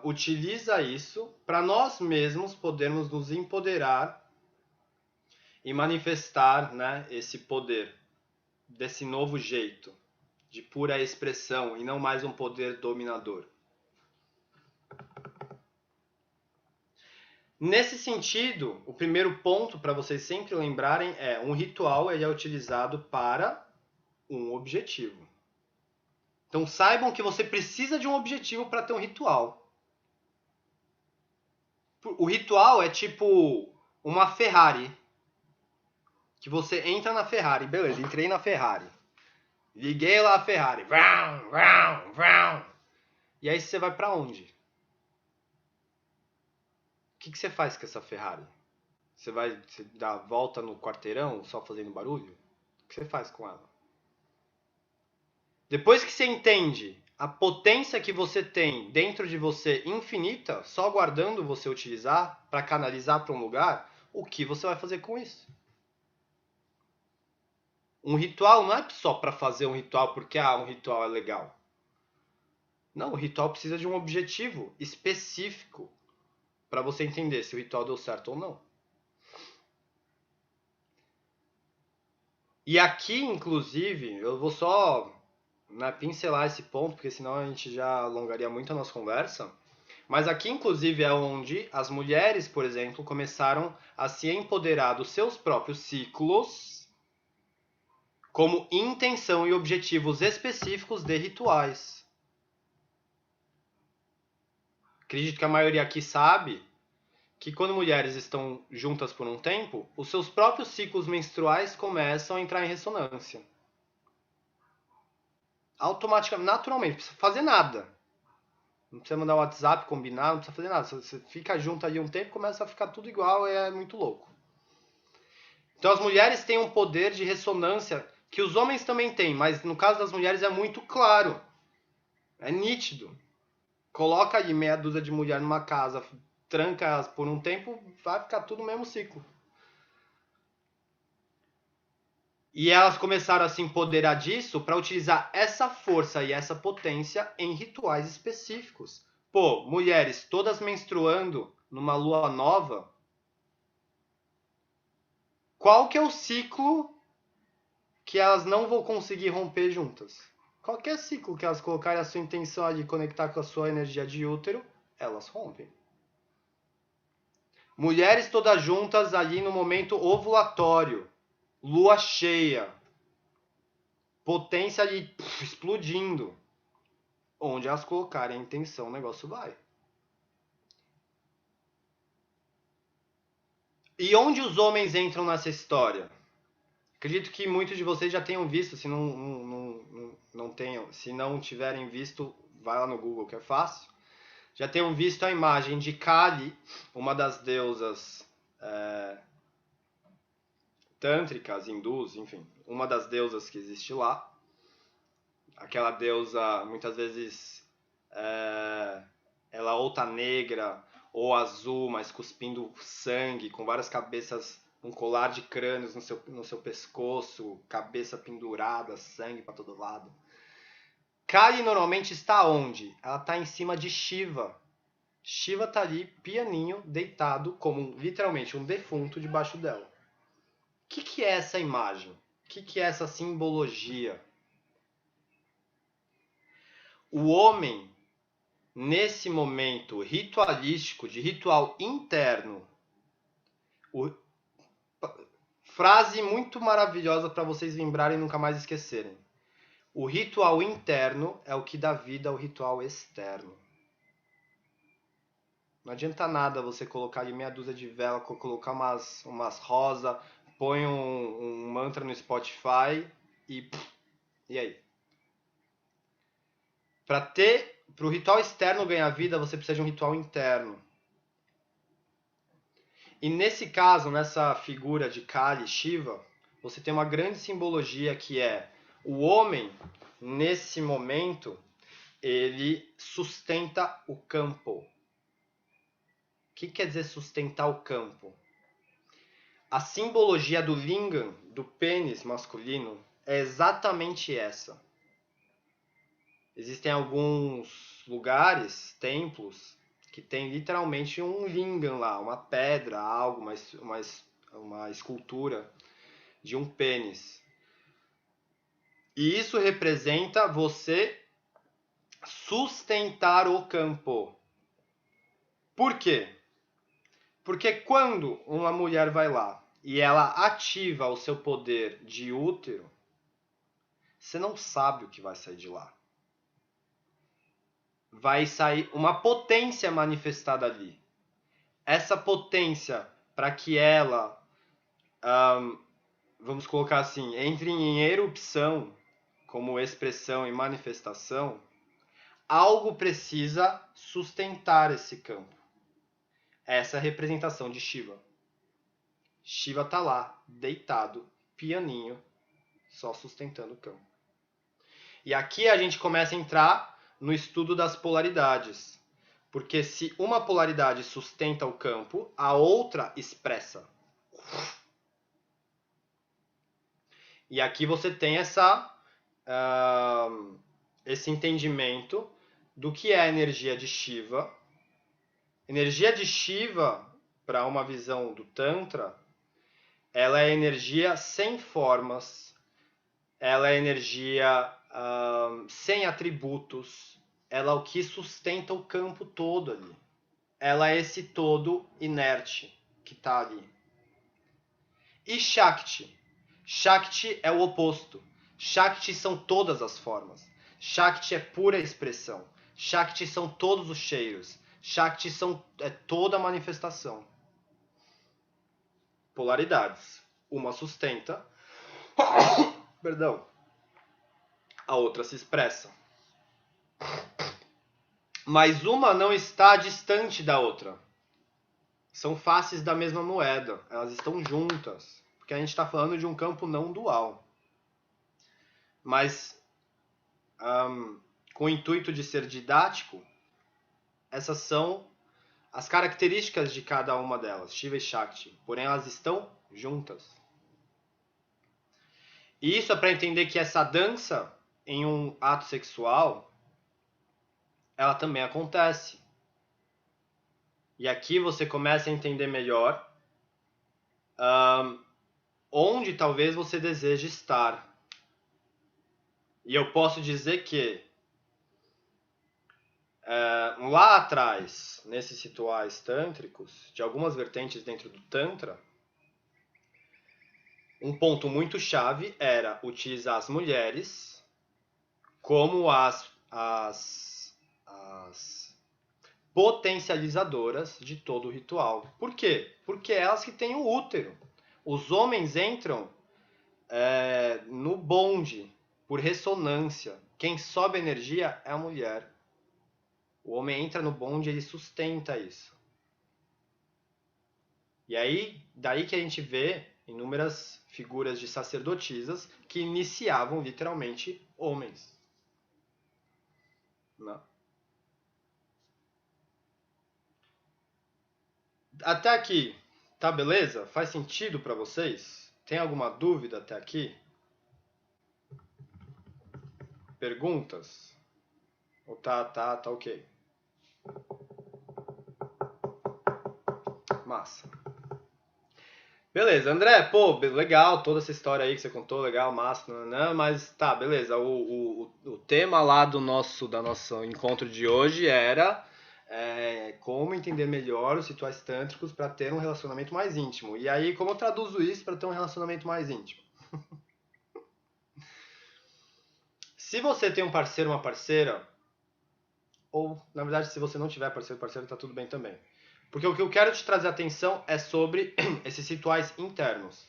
utiliza isso para nós mesmos podermos nos empoderar e manifestar, né, esse poder desse novo jeito de pura expressão e não mais um poder dominador. Nesse sentido, o primeiro ponto para vocês sempre lembrarem é um ritual ele é utilizado para um objetivo. Então saibam que você precisa de um objetivo para ter um ritual. O ritual é tipo uma Ferrari. Que você entra na Ferrari. Beleza, entrei na Ferrari. Liguei lá a Ferrari. Vroom, vroom, vroom. E aí você vai para onde? O que você faz com essa Ferrari? Você dar a volta no quarteirão só fazendo barulho? O que você faz com ela? Depois que você entende a potência que você tem dentro de você infinita, só aguardando você utilizar para canalizar para um lugar, o que você vai fazer com isso? Um ritual não é só para fazer um ritual porque um ritual é legal. Não, o ritual precisa de um objetivo específico para você entender se o ritual deu certo ou não. E aqui, inclusive, eu vou só pincelar esse ponto, porque senão a gente já alongaria muito a nossa conversa. Mas aqui, inclusive, é onde as mulheres, por exemplo, começaram a se empoderar dos seus próprios ciclos como intenção e objetivos específicos de rituais. Acredito que a maioria aqui sabe que quando mulheres estão juntas por um tempo, os seus próprios ciclos menstruais começam a entrar em ressonância. Automaticamente, naturalmente, não precisa fazer nada. Não precisa mandar um WhatsApp, combinar, não precisa fazer nada. Você fica junto ali um tempo, começa a ficar tudo igual, é muito louco. Então as mulheres têm um poder de ressonância que os homens também têm, mas no caso das mulheres é muito claro. É nítido. Coloca ali meia dúzia de mulher numa casa, tranca por um tempo, vai ficar tudo no mesmo ciclo. E elas começaram a se empoderar disso para utilizar essa força e essa potência em rituais específicos. Pô, mulheres todas menstruando numa lua nova, qual que é o ciclo que elas não vão conseguir romper juntas? Qualquer ciclo que elas colocarem a sua intenção de conectar com a sua energia de útero, elas rompem. Mulheres todas juntas ali no momento ovulatório, lua cheia, potência ali explodindo. Onde elas colocarem a intenção, o negócio vai. E onde os homens entram nessa história? Acredito que muitos de vocês já tenham visto, se não tenham, se não tiverem visto, vai lá no Google que é fácil. Já tenham visto a imagem de Kali, uma das deusas tântricas, hindus, enfim, uma das deusas que existe lá. Aquela deusa, muitas vezes, ela ou tá negra ou azul, mas cuspindo sangue, com várias cabeças, um colar de crânios no seu pescoço, cabeça pendurada, sangue para todo lado. Kali normalmente está onde? Ela está em cima de Shiva. Shiva está ali, pianinho, deitado, como literalmente um defunto debaixo dela. O que é essa imagem? O que é essa simbologia? O homem, nesse momento ritualístico, de ritual interno, frase muito maravilhosa para vocês lembrarem e nunca mais esquecerem. O ritual interno é o que dá vida ao ritual externo. Não adianta nada você colocar ali meia dúzia de vela, colocar umas rosas, põe um mantra no Spotify e aí? Para o ritual externo ganhar vida, você precisa de um ritual interno. E nesse caso, nessa figura de Kali, Shiva, você tem uma grande simbologia que é o homem, nesse momento, ele sustenta o campo. O que quer dizer sustentar o campo? A simbologia do lingam, do pênis masculino, é exatamente essa. Existem alguns lugares, templos, que tem literalmente um lingam lá, uma pedra, algo, uma escultura de um pênis. E isso representa você sustentar o campo. Por quê? Porque quando uma mulher vai lá e ela ativa o seu poder de útero, você não sabe o que vai sair de lá. Vai sair uma potência manifestada ali. Essa potência, para que ela, vamos colocar assim, entre em erupção, como expressão e manifestação, algo precisa sustentar esse campo. Essa é a representação de Shiva. Shiva está lá, deitado, pianinho, só sustentando o campo. E aqui a gente começa a entrar no estudo das polaridades. Porque se uma polaridade sustenta o campo, a outra expressa. E aqui você tem esse entendimento do que é a energia de Shiva. Energia de Shiva, para uma visão do Tantra, ela é energia sem formas, ela é energia sem atributos, ela é o que sustenta o campo todo ali. Ela é esse todo inerte que está ali. E Shakti? Shakti é o oposto. Shakti são todas as formas. Shakti é pura expressão. Shakti são todos os cheiros. Shakti é toda a manifestação. Polaridades. Uma sustenta, perdão, a outra se expressa. Mas uma não está distante da outra. São faces da mesma moeda. Elas estão juntas. Porque a gente está falando de um campo não dual. Mas, com o intuito de ser didático, essas são as características de cada uma delas, Shiva e Shakti. Porém, elas estão juntas. E isso é para entender que essa dança em um ato sexual, ela também acontece. E aqui você começa a entender melhor onde talvez você deseje estar. E eu posso dizer que lá atrás, nesses rituais tântricos, de algumas vertentes dentro do Tantra, um ponto muito chave era utilizar as mulheres como as potencializadoras de todo o ritual. Por quê? Porque elas que têm o útero. Os homens entram no bonde, por ressonância. Quem sobe a energia é a mulher. O homem entra no bonde e ele sustenta isso. E aí, daí que a gente vê inúmeras figuras de sacerdotisas que iniciavam literalmente homens. Não. Até aqui, tá beleza? Faz sentido para vocês? Tem alguma dúvida até aqui? Perguntas? Ou tá ok? Massa. Beleza, André, pô, legal toda essa história aí que você contou, legal, massa, mas tá, beleza. O tema lá do nosso encontro de hoje era como entender melhor os rituais tântricos para ter um relacionamento mais íntimo. E aí, como eu traduzo isso para ter um relacionamento mais íntimo? Se você tem um parceiro, uma parceira, ou, na verdade, se você não tiver parceiro, tá tudo bem também. Porque o que eu quero te trazer atenção é sobre esses rituais internos.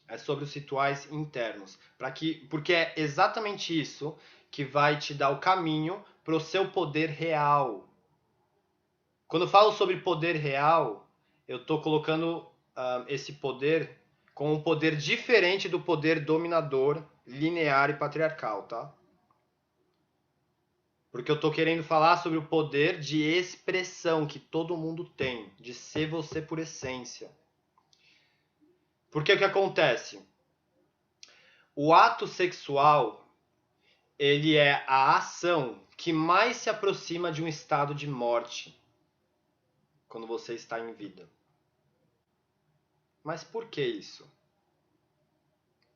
É sobre os rituais internos. Porque é exatamente isso que vai te dar o caminho para o seu poder real. Quando eu falo sobre poder real, eu estou colocando esse poder como um poder diferente do poder dominador, linear e patriarcal, tá? Porque eu estou querendo falar sobre o poder de expressão que todo mundo tem, de ser você por essência. Porque o que acontece? O ato sexual, ele é a ação que mais se aproxima de um estado de morte quando você está em vida. Mas por que isso?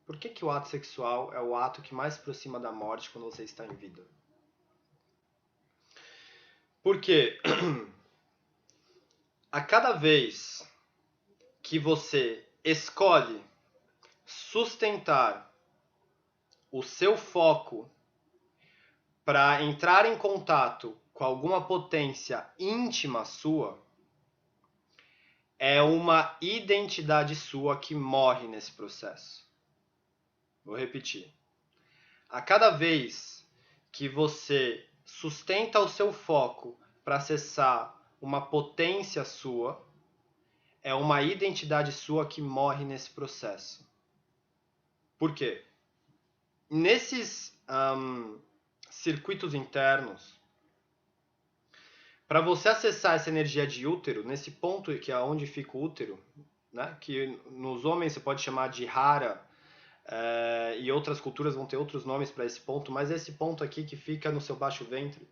Por que o ato sexual é o ato que mais se aproxima da morte quando você está em vida? Porque a cada vez que você escolhe sustentar o seu foco para entrar em contato com alguma potência íntima sua, é uma identidade sua que morre nesse processo. Vou repetir. A cada vez que você sustenta o seu foco para acessar uma potência sua, é uma identidade sua que morre nesse processo. Por quê? Nesses circuitos internos, para você acessar essa energia de útero, nesse ponto que é onde fica o útero, né? Que nos homens você pode chamar de hara, e outras culturas vão ter outros nomes para esse ponto, mas esse ponto aqui que fica no seu baixo ventre,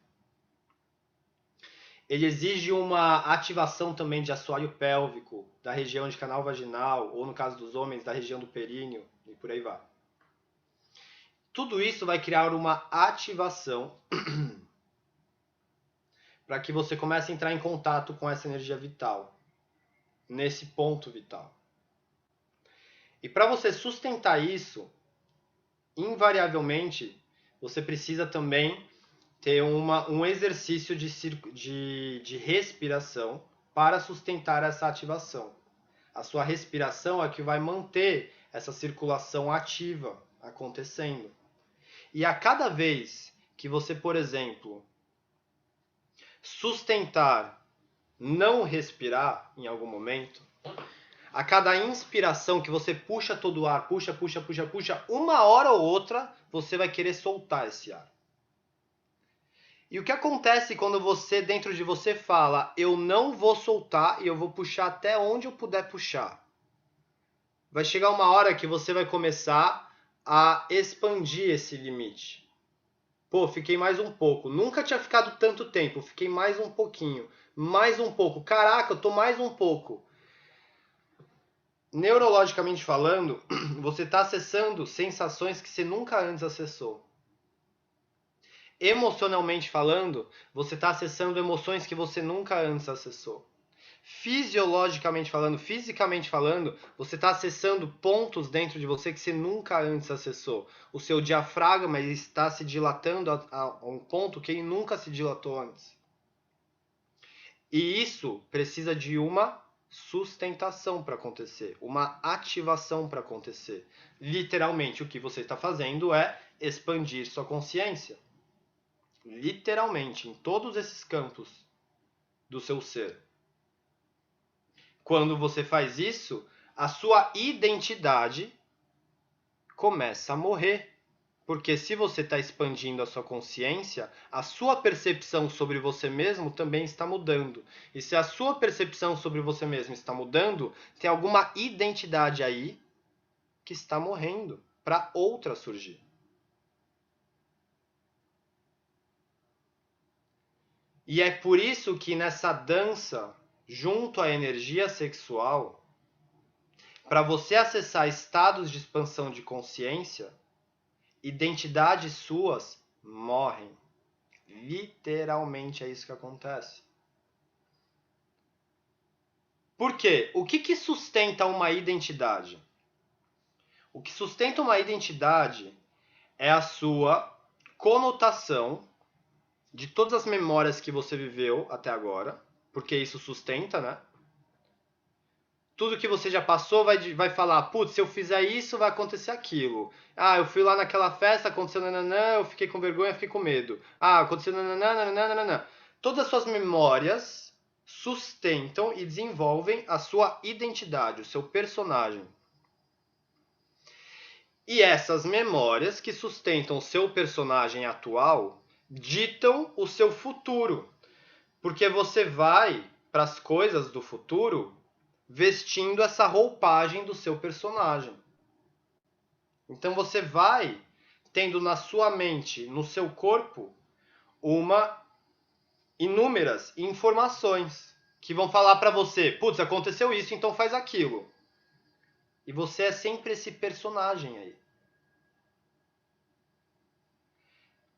ele exige uma ativação também de assoalho pélvico, da região de canal vaginal, ou no caso dos homens, da região do períneo, e por aí vai. Tudo isso vai criar uma ativação para que você comece a entrar em contato com essa energia vital, nesse ponto vital. E para você sustentar isso, invariavelmente, você precisa também ter um exercício de respiração para sustentar essa ativação. A sua respiração é que vai manter essa circulação ativa acontecendo. E a cada vez que você, por exemplo, sustentar, não respirar em algum momento, a cada inspiração que você puxa todo o ar, puxa, uma hora ou outra você vai querer soltar esse ar. E o que acontece quando você, dentro de você, fala, eu não vou soltar e eu vou puxar até onde eu puder puxar? Vai chegar uma hora que você vai começar a expandir esse limite. Pô, fiquei mais um pouco. Nunca tinha ficado tanto tempo. Fiquei mais um pouquinho. Mais um pouco. Caraca, eu tô mais um pouco. Neurologicamente falando, você está acessando sensações que você nunca antes acessou. Emocionalmente falando, você está acessando emoções que você nunca antes acessou. Fisiologicamente falando, fisicamente falando, você está acessando pontos dentro de você que você nunca antes acessou. O seu diafragma está se dilatando a um ponto que ele nunca se dilatou antes. E isso precisa de uma sustentação para acontecer, uma ativação para acontecer. Literalmente, o que você está fazendo é expandir sua consciência. Literalmente, em todos esses campos do seu ser. Quando você faz isso, a sua identidade começa a morrer. Porque se você está expandindo a sua consciência, a sua percepção sobre você mesmo também está mudando. E se a sua percepção sobre você mesmo está mudando, tem alguma identidade aí que está morrendo para outra surgir. E é por isso que nessa dança, junto à energia sexual, para você acessar estados de expansão de consciência, identidades suas morrem. Literalmente é isso que acontece. Por quê? O que sustenta uma identidade? O que sustenta uma identidade é a sua conotação de todas as memórias que você viveu até agora, porque isso sustenta, né? Tudo que você já passou vai falar, putz, se eu fizer isso, vai acontecer aquilo. Ah, eu fui lá naquela festa, aconteceu nananã, eu fiquei com vergonha, fiquei com medo. Ah, aconteceu nananã, nananã. Todas as suas memórias sustentam e desenvolvem a sua identidade, o seu personagem. E essas memórias que sustentam o seu personagem atual ditam o seu futuro. Porque você vai para as coisas do futuro vestindo essa roupagem do seu personagem. Então você vai tendo na sua mente, no seu corpo, inúmeras informações que vão falar para você, putz, aconteceu isso, então faz aquilo. E você é sempre esse personagem aí.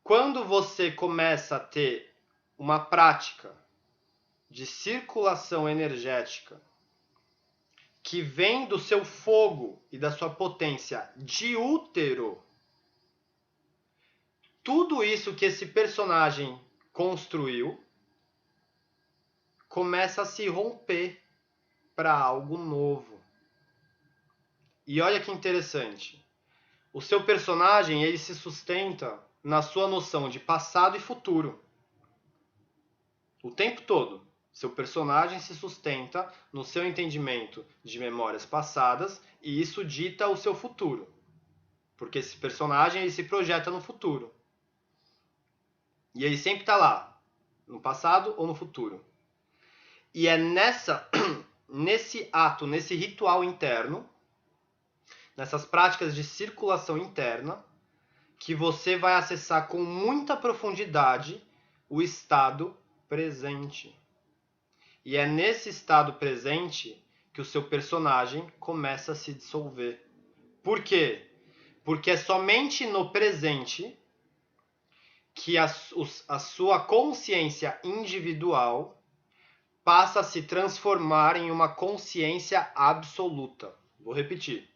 Quando você começa a ter uma prática de circulação energética que vem do seu fogo e da sua potência de útero, tudo isso que esse personagem construiu começa a se romper para algo novo. E olha que interessante. O seu personagem, ele se sustenta na sua noção de passado e futuro. O tempo todo. Seu personagem se sustenta no seu entendimento de memórias passadas e isso dita o seu futuro. Porque esse personagem ele se projeta no futuro. E ele sempre está lá, no passado ou no futuro. E é nesse ato, nesse ritual interno, nessas práticas de circulação interna, que você vai acessar com muita profundidade o estado presente. E é nesse estado presente que o seu personagem começa a se dissolver. Por quê? Porque é somente no presente que a sua consciência individual passa a se transformar em uma consciência absoluta. Vou repetir.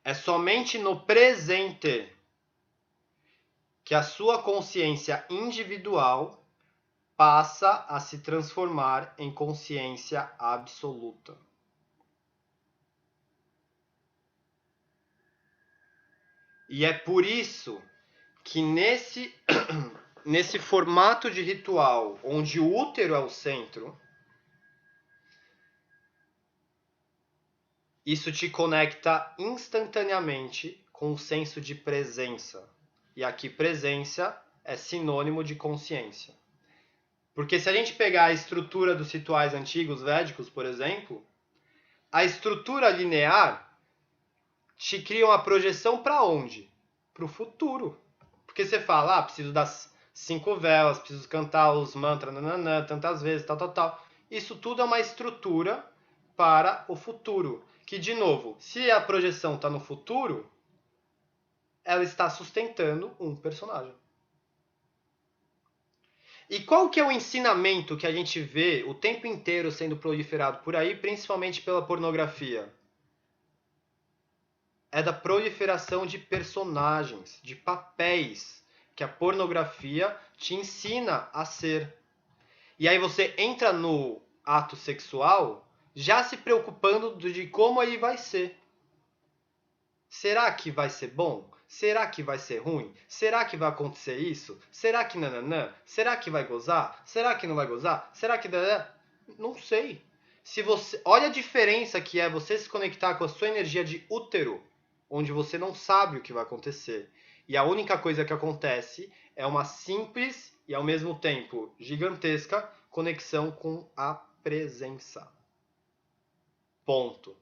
É somente no presente que a sua consciência individual passa a se transformar em consciência absoluta. E é por isso que nesse formato de ritual, onde o útero é o centro, isso te conecta instantaneamente com o senso de presença. E aqui presença é sinônimo de consciência. Porque se a gente pegar a estrutura dos rituais antigos védicos, por exemplo, a estrutura linear te cria uma projeção para onde? Para o futuro. Porque você fala, preciso das 5 velas, preciso cantar os mantras, nananã, tantas vezes, tal. Isso tudo é uma estrutura para o futuro. Que, de novo, se a projeção está no futuro, ela está sustentando um personagem. E qual que é o ensinamento que a gente vê o tempo inteiro sendo proliferado por aí, principalmente pela pornografia? É da proliferação de personagens, de papéis, que a pornografia te ensina a ser. E aí você entra no ato sexual já se preocupando de como ele vai ser. Será que vai ser bom? Será que vai ser ruim? Será que vai acontecer isso? Será que nananã? Será que vai gozar? Será que não vai gozar? Será que... Não sei. Se você... Olha a diferença que é você se conectar com a sua energia de útero, onde você não sabe o que vai acontecer. E a única coisa que acontece é uma simples e, ao mesmo tempo, gigantesca conexão com a presença. Ponto.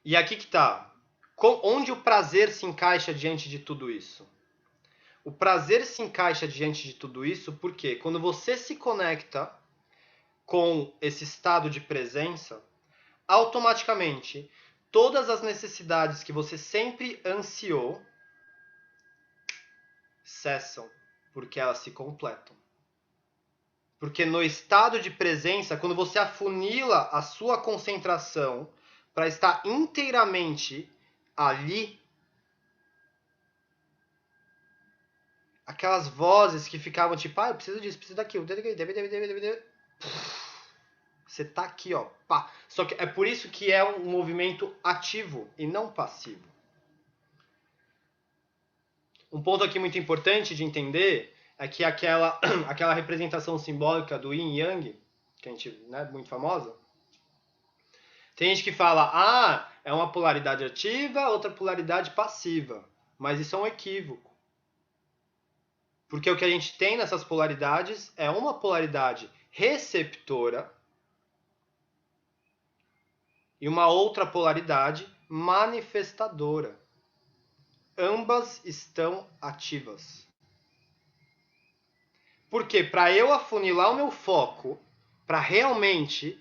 E aqui que tá. Onde o prazer se encaixa diante de tudo isso? O prazer se encaixa diante de tudo isso porque quando você se conecta com esse estado de presença, automaticamente todas as necessidades que você sempre ansiou cessam, porque elas se completam. Porque no estado de presença, quando você afunila a sua concentração para estar inteiramente ali, aquelas vozes que ficavam tipo, eu preciso disso, preciso daquilo, você tá aqui, ó, pá. Só que é por isso que é um movimento ativo e não passivo. Um ponto aqui muito importante de entender é que aquela representação simbólica do Yin e Yang, que a gente, né, muito famosa, tem gente que fala, é uma polaridade ativa, outra polaridade passiva. Mas isso é um equívoco. Porque o que a gente tem nessas polaridades é uma polaridade receptora e uma outra polaridade manifestadora. Ambas estão ativas. Porque para eu afunilar o meu foco, para realmente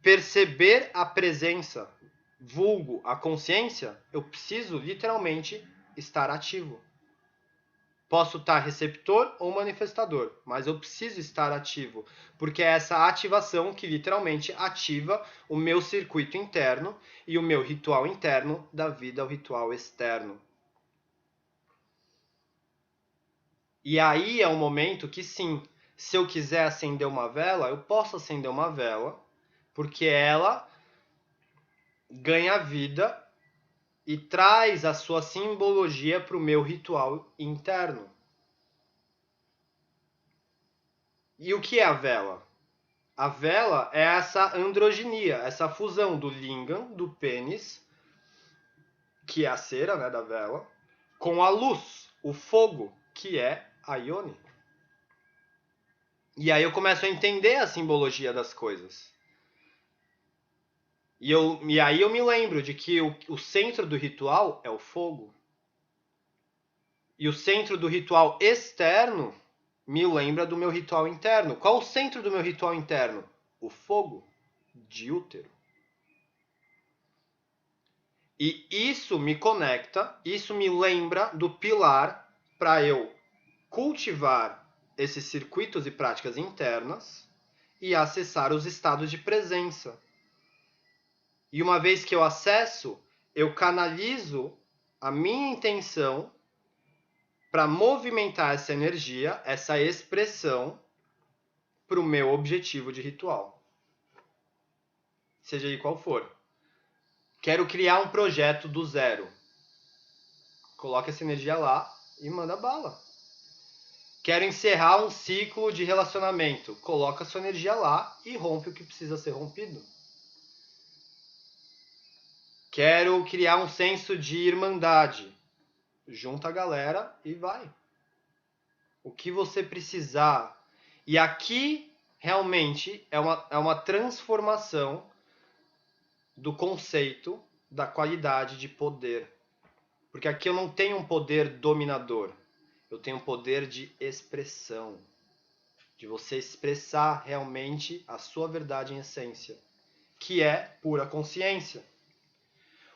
perceber a presença, vulgo a consciência, eu preciso literalmente estar ativo. Posso estar receptor ou manifestador, mas eu preciso estar ativo, porque é essa ativação que literalmente ativa o meu circuito interno e o meu ritual interno da vida ao ritual externo. E aí é um momento que sim, se eu quiser acender uma vela, eu posso acender uma vela, porque ela ganha vida e traz a sua simbologia para o meu ritual interno. E o que é a vela? A vela é essa androginia, essa fusão do lingam, do pênis, que é a cera, né, da vela, com a luz, o fogo, que é a Ione. E aí eu começo a entender a simbologia das coisas. E aí eu me lembro de que o centro do ritual é o fogo. E o centro do ritual externo me lembra do meu ritual interno. Qual o centro do meu ritual interno? O fogo de útero. E isso me conecta, isso me lembra do pilar para eu cultivar esses circuitos e práticas internas e acessar os estados de presença. E uma vez que eu acesso, eu canalizo a minha intenção para movimentar essa energia, essa expressão, para o meu objetivo de ritual. Seja ele qual for. Quero criar um projeto do zero. Coloca essa energia lá e manda bala. Quero encerrar um ciclo de relacionamento. Coloca sua energia lá e rompe o que precisa ser rompido. Quero criar um senso de irmandade. Junta a galera e vai. O que você precisar. E aqui, realmente, é uma transformação do conceito da qualidade de poder. Porque aqui eu não tenho um poder dominador. Eu tenho um poder de expressão. De você expressar realmente a sua verdade em essência. Que é pura consciência.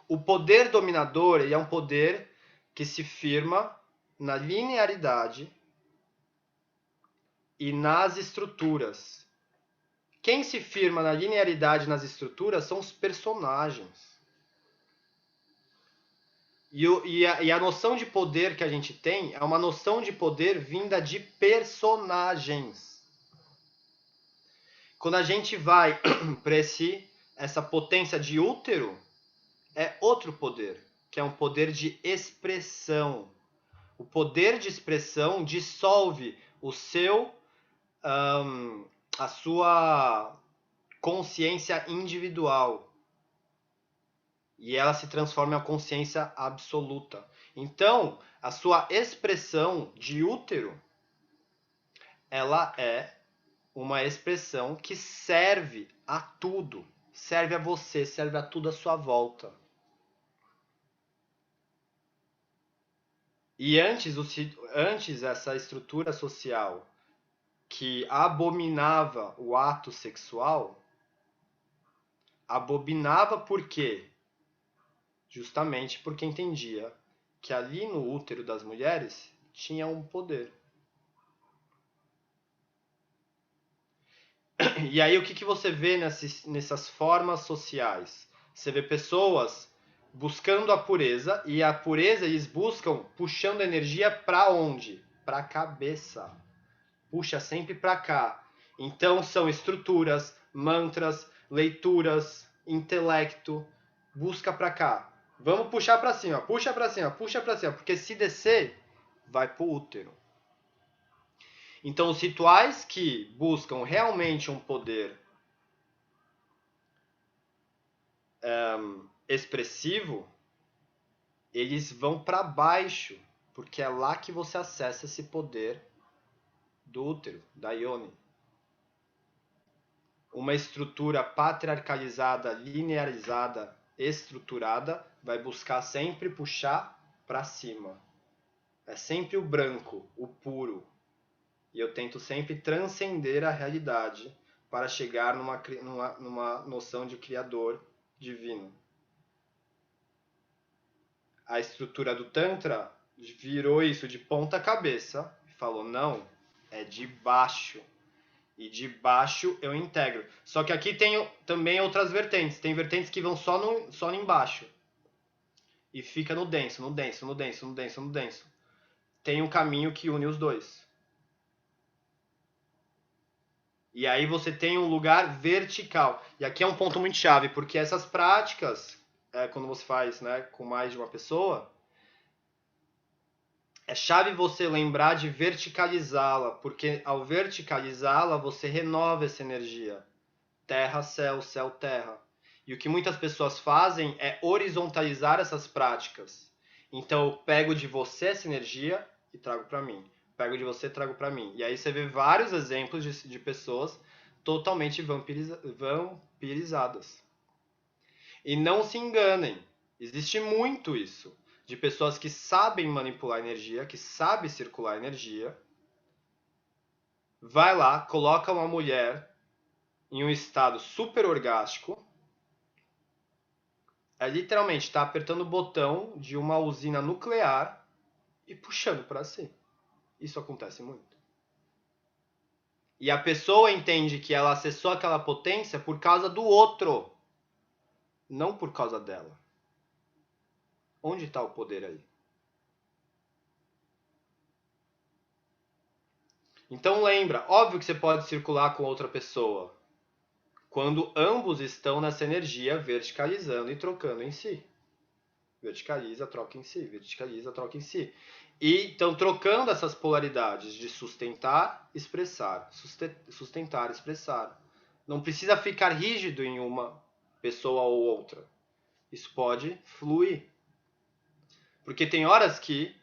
O poder dominador ele é um poder que se firma na linearidade e nas estruturas. Quem se firma na linearidade e nas estruturas são os personagens. E a noção de poder que a gente tem é uma noção de poder vinda de personagens. Quando a gente vai para essa potência de útero, é outro poder, que é um poder de expressão. O poder de expressão dissolve a sua consciência individual. E ela se transforma em uma consciência absoluta. Então, a sua expressão de útero, ela é uma expressão que serve a tudo. Serve a você, serve a tudo à sua volta. E antes essa estrutura social que abominava o ato sexual, abominava por quê? Justamente porque entendia que ali no útero das mulheres tinha um poder. E aí o que você vê nessas formas sociais? Você vê pessoas buscando a pureza, e a pureza eles buscam puxando energia para onde? Para a cabeça. Puxa sempre para cá. Então são estruturas, mantras, leituras, intelecto, busca para cá. Vamos puxar para cima, puxa para cima, puxa para cima, porque se descer, vai pro útero. Então os rituais que buscam realmente um poder expressivo, eles vão para baixo, porque é lá que você acessa esse poder do útero, da Ione. Uma estrutura patriarcalizada, linearizada, estruturada, vai buscar sempre puxar para cima. É sempre o branco, o puro. E eu tento sempre transcender a realidade para chegar numa noção de criador divino. A estrutura do Tantra virou isso de ponta cabeça e falou, não, é de baixo. E de baixo eu integro. Só que aqui tem também outras vertentes. Tem vertentes que vão só no embaixo. E fica no denso, no denso, no denso, no denso, no denso. Tem um caminho que une os dois. E aí você tem um lugar vertical. E aqui é um ponto muito chave, porque essas práticas, quando você faz, né, com mais de uma pessoa, é chave você lembrar de verticalizá-la, porque ao verticalizá-la você renova essa energia. Terra, céu, céu, terra. E o que muitas pessoas fazem é horizontalizar essas práticas. Então eu pego de você essa energia e trago para mim. Pego de você e trago para mim. E aí você vê vários exemplos de pessoas totalmente vampirizadas. E não se enganem, existe muito isso. De pessoas que sabem manipular energia, que sabem circular energia. Vai lá, coloca uma mulher em um estado super orgástico. É literalmente está apertando o botão de uma usina nuclear e puxando para si. Isso acontece muito. E a pessoa entende que ela acessou aquela potência por causa do outro, não por causa dela. Onde está o poder aí? Então lembra, óbvio que você pode circular com outra pessoa, quando ambos estão nessa energia verticalizando e trocando em si. Verticaliza, troca em si, verticaliza, troca em si. E estão trocando essas polaridades de sustentar, expressar, sustentar, expressar. Não precisa ficar rígido em uma pessoa ou outra. Isso pode fluir. Porque tem horas que,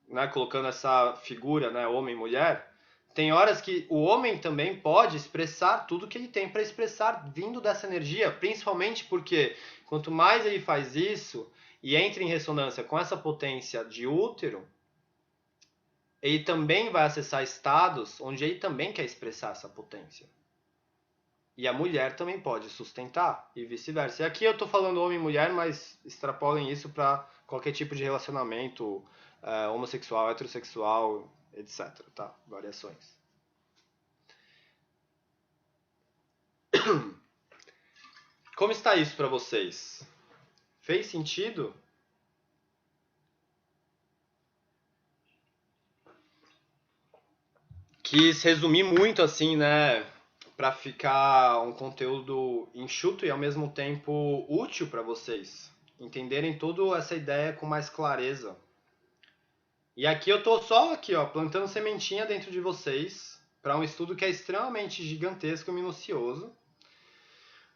né, colocando essa figura, né, homem e mulher, tem horas que o homem também pode expressar tudo que ele tem para expressar vindo dessa energia, principalmente porque quanto mais ele faz isso e entra em ressonância com essa potência de útero, ele também vai acessar estados onde ele também quer expressar essa potência. E a mulher também pode sustentar e vice-versa. E aqui eu estou falando homem e mulher, mas extrapolem isso para qualquer tipo de relacionamento homossexual, heterossexual, etc. Tá? Variações. Como está isso para vocês? Fez sentido? Quis resumir muito assim, né? Para ficar um conteúdo enxuto e ao mesmo tempo útil para vocês entenderem toda essa ideia com mais clareza. E aqui eu tô só aqui, ó, plantando sementinha dentro de vocês para um estudo que é extremamente gigantesco e minucioso.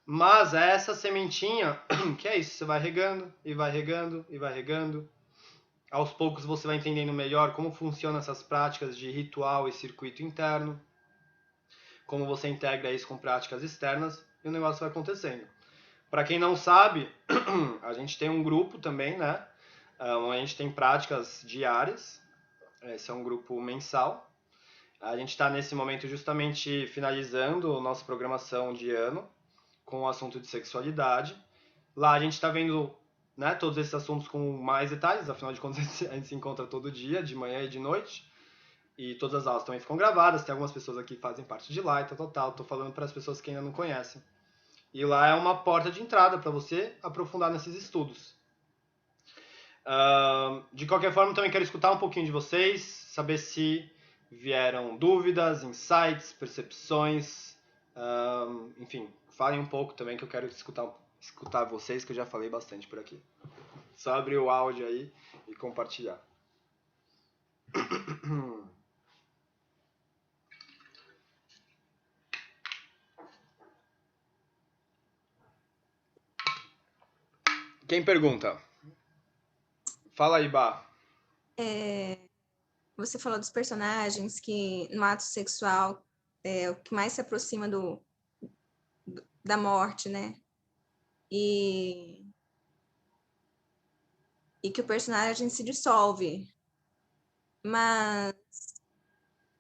Mas é essa sementinha que é isso, você vai regando e vai regando e vai regando. Aos poucos você vai entendendo melhor como funcionam essas práticas de ritual e circuito interno, como você integra isso com práticas externas e o negócio vai acontecendo. Para quem não sabe, a gente tem um grupo também, né? A gente tem práticas diárias. Esse é um grupo mensal. A gente está nesse momento justamente finalizando a nossa programação de ano com o assunto de sexualidade. Lá a gente está vendo, né, todos esses assuntos com mais detalhes, afinal de contas a gente se encontra todo dia, de manhã e de noite. E todas as aulas também ficam gravadas, tem algumas pessoas aqui que fazem parte de lá e tal. Tô falando para as pessoas que ainda não conhecem. E lá é uma porta de entrada para você aprofundar nesses estudos. De qualquer forma, também quero escutar um pouquinho de vocês, saber se vieram dúvidas, insights, percepções, enfim, falem um pouco também que eu quero escutar vocês, que eu já falei bastante por aqui. Só abrir o áudio aí e compartilhar. Quem pergunta? Fala aí, Bá. Você falou dos personagens que no ato sexual é o que mais se aproxima da morte, né? E que o personagem se dissolve. Mas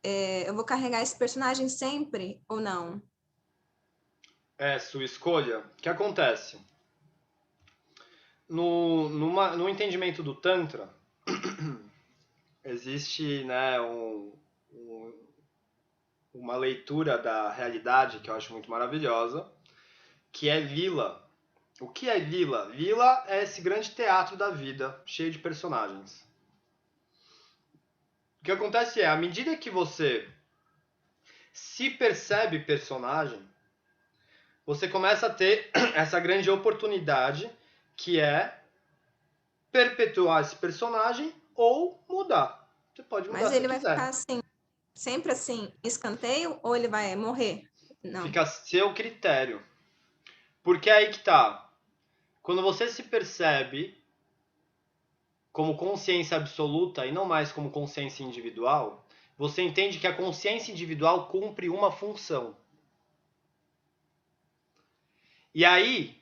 eu vou carregar esse personagem sempre ou não? É sua escolha. O que acontece? No entendimento do Tantra, existe, né, uma leitura da realidade que eu acho muito maravilhosa, que é Lila. O que é Lila? Lila é esse grande teatro da vida, cheio de personagens. O que acontece é, à medida que você se percebe personagem, você começa a ter essa grande oportunidade que é perpetuar esse personagem ou mudar. Você pode mudar Mas se ele vai quiser. ficar assim, sempre assim, escanteio, ou ele vai morrer? Não. Fica a seu critério. Porque é aí que tá. Quando você se percebe como consciência absoluta e não mais como consciência individual, você entende que a consciência individual cumpre uma função. E aí,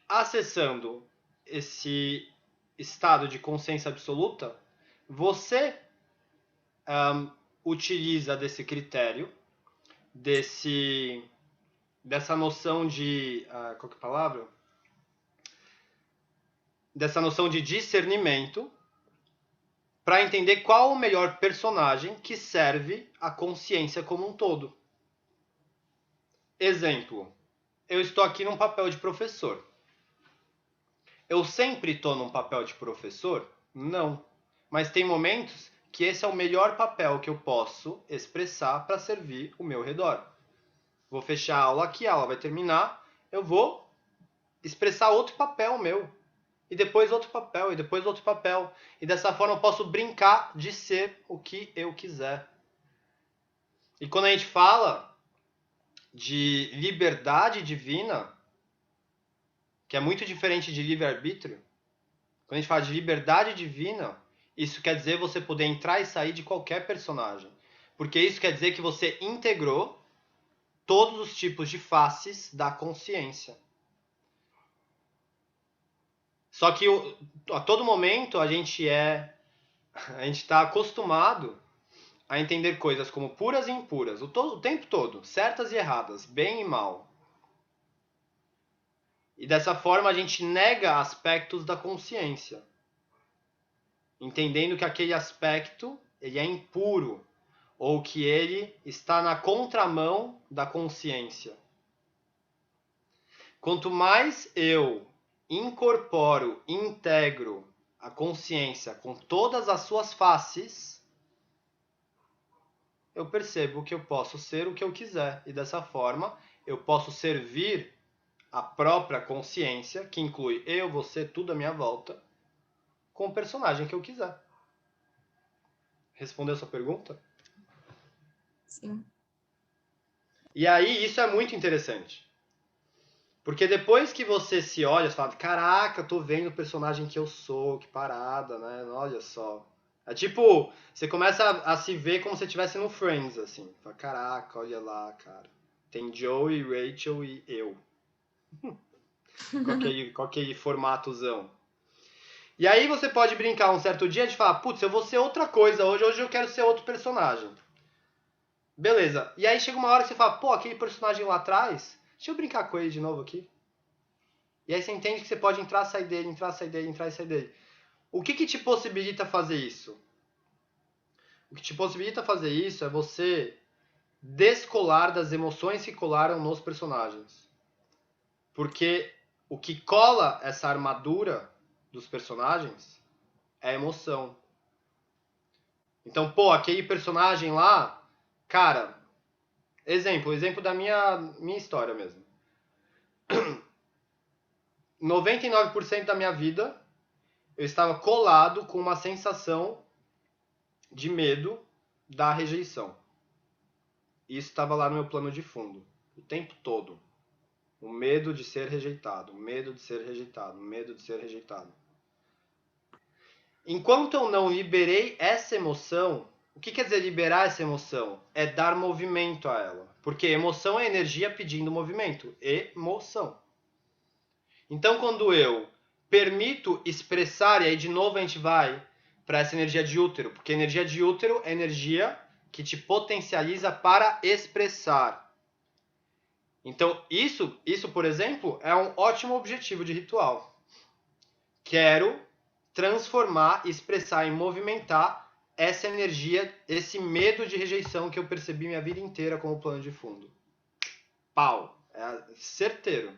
acessando esse estado de consciência absoluta, você utiliza desse critério, dessa noção de... qual que é a palavra? Dessa noção de discernimento para entender qual o melhor personagem que serve a consciência como um todo. Exemplo, eu estou aqui num papel de professor. Eu sempre estou num papel de professor? Não. Mas tem momentos que esse é o melhor papel que eu posso expressar para servir o meu redor. Vou fechar a aula aqui, a aula vai terminar, eu vou expressar outro papel meu. E depois outro papel, e depois outro papel. E dessa forma eu posso brincar de ser o que eu quiser. E quando a gente fala de liberdade divina, que é muito diferente de livre-arbítrio, quando a gente fala de liberdade divina, isso quer dizer você poder entrar e sair de qualquer personagem. Porque isso quer dizer que você integrou todos os tipos de faces da consciência. Só que a todo momento a gente está acostumado a entender coisas como puras e impuras, o tempo todo, certas e erradas, bem e mal. E dessa forma a gente nega aspectos da consciência, entendendo que aquele aspecto ele é impuro, ou que ele está na contramão da consciência. Quanto mais eu incorporo, integro a consciência com todas as suas faces, eu percebo que eu posso ser o que eu quiser. E dessa forma, eu posso servir a própria consciência, que inclui eu, você, tudo à minha volta, com o personagem que eu quiser. Respondeu a sua pergunta? Sim. E aí, isso é muito interessante. Porque depois que você se olha, você fala, caraca, eu tô vendo o personagem que eu sou, que parada, né? Olha só. É tipo, você começa a se ver como se estivesse no Friends, assim. Fala, caraca, olha lá, cara. Tem Joey, Rachel e eu. Com aquele formatozão. E aí você pode brincar um certo dia de falar, putz, eu vou ser outra coisa hoje eu quero ser outro personagem. Beleza. E aí chega uma hora que você fala, pô, aquele personagem lá atrás, deixa eu brincar com ele de novo aqui. E aí você entende que você pode entrar, sair dele, entrar, sair dele, entrar e sair dele. O que te possibilita fazer isso? O que te possibilita fazer isso é você descolar das emoções que colaram nos personagens. Porque o que cola essa armadura dos personagens é a emoção. Então, pô, aquele personagem lá, cara, exemplo da minha história mesmo. 99% da minha vida eu estava colado com uma sensação de medo da rejeição. Isso estava lá no meu plano de fundo, o tempo todo. O medo de ser rejeitado, o medo de ser rejeitado, o medo de ser rejeitado. Enquanto eu não liberei essa emoção, o que quer dizer liberar essa emoção? É dar movimento a ela. Porque emoção é energia pedindo movimento. Emoção. Então, quando eu permito expressar, e aí de novo a gente vai para essa energia de útero, porque energia de útero é energia que te potencializa para expressar. Então, isso, por exemplo, é um ótimo objetivo de ritual. Quero transformar, expressar e movimentar essa energia, esse medo de rejeição que eu percebi minha vida inteira como plano de fundo. Pau! É certeiro.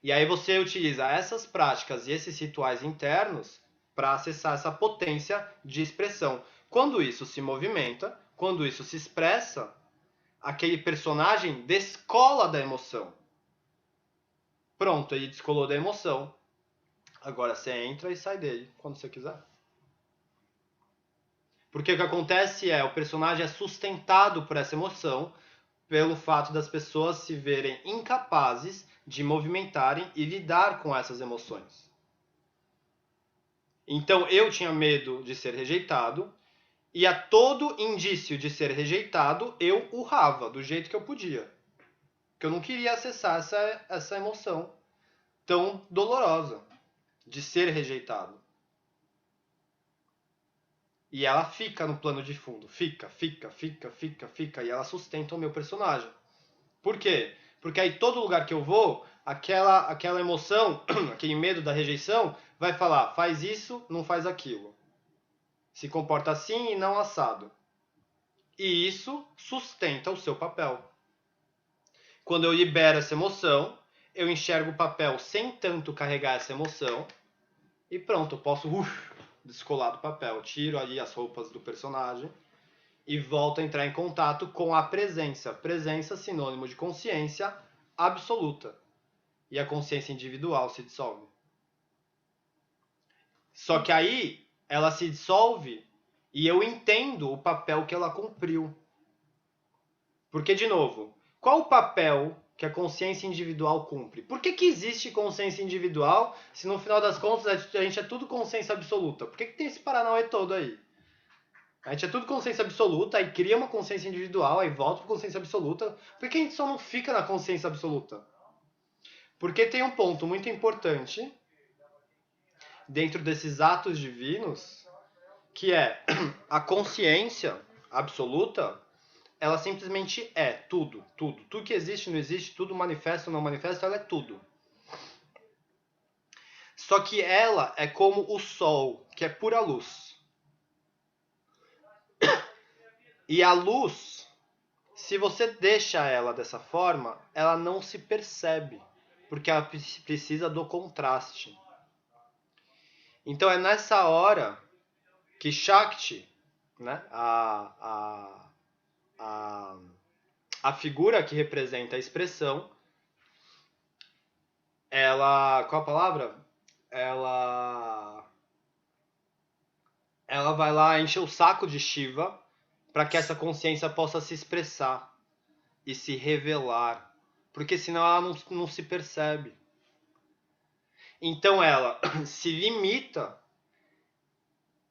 E aí você utiliza essas práticas e esses rituais internos para acessar essa potência de expressão. Quando isso se movimenta, quando isso se expressa, aquele personagem descola da emoção. Pronto, ele descolou da emoção. Agora você entra e sai dele quando você quiser. Porque o que acontece é, o personagem é sustentado por essa emoção, pelo fato das pessoas se verem incapazes de movimentarem e lidar com essas emoções. Então eu tinha medo de ser rejeitado, e a todo indício de ser rejeitado, eu urrava do jeito que eu podia. Porque eu não queria acessar essa emoção tão dolorosa de ser rejeitado. E ela fica no plano de fundo. Fica. E ela sustenta o meu personagem. Por quê? Porque aí todo lugar que eu vou, aquela emoção, aquele medo da rejeição, vai falar, faz isso, não faz aquilo. Se comporta assim e não assado. E isso sustenta o seu papel. Quando eu libero essa emoção, eu enxergo o papel sem tanto carregar essa emoção e pronto, eu posso descolar do papel. Tiro ali as roupas do personagem e volto a entrar em contato com a presença. Presença sinônimo de consciência absoluta. E a consciência individual se dissolve. Só que aí ela se dissolve e eu entendo o papel que ela cumpriu. Porque, de novo, qual o papel que a consciência individual cumpre? Por que existe consciência individual se no final das contas a gente é tudo consciência absoluta? Por que tem esse paranauê todo aí? A gente é tudo consciência absoluta, aí cria uma consciência individual, aí volta para consciência absoluta. Por que a gente só não fica na consciência absoluta? Porque tem um ponto muito importante dentro desses atos divinos, que é a consciência absoluta, ela simplesmente é tudo. Tudo que existe, não existe, tudo manifesta ou não manifesta, ela é tudo. Só que ela é como o sol, que é pura luz. E a luz, se você deixa ela dessa forma, ela não se percebe, porque ela precisa do contraste. Então é nessa hora que Shakti, né, a figura que representa a expressão, ela, qual a palavra? Ela vai lá encher o saco de Shiva para que essa consciência possa se expressar e se revelar, porque senão ela não se percebe. Então ela se limita,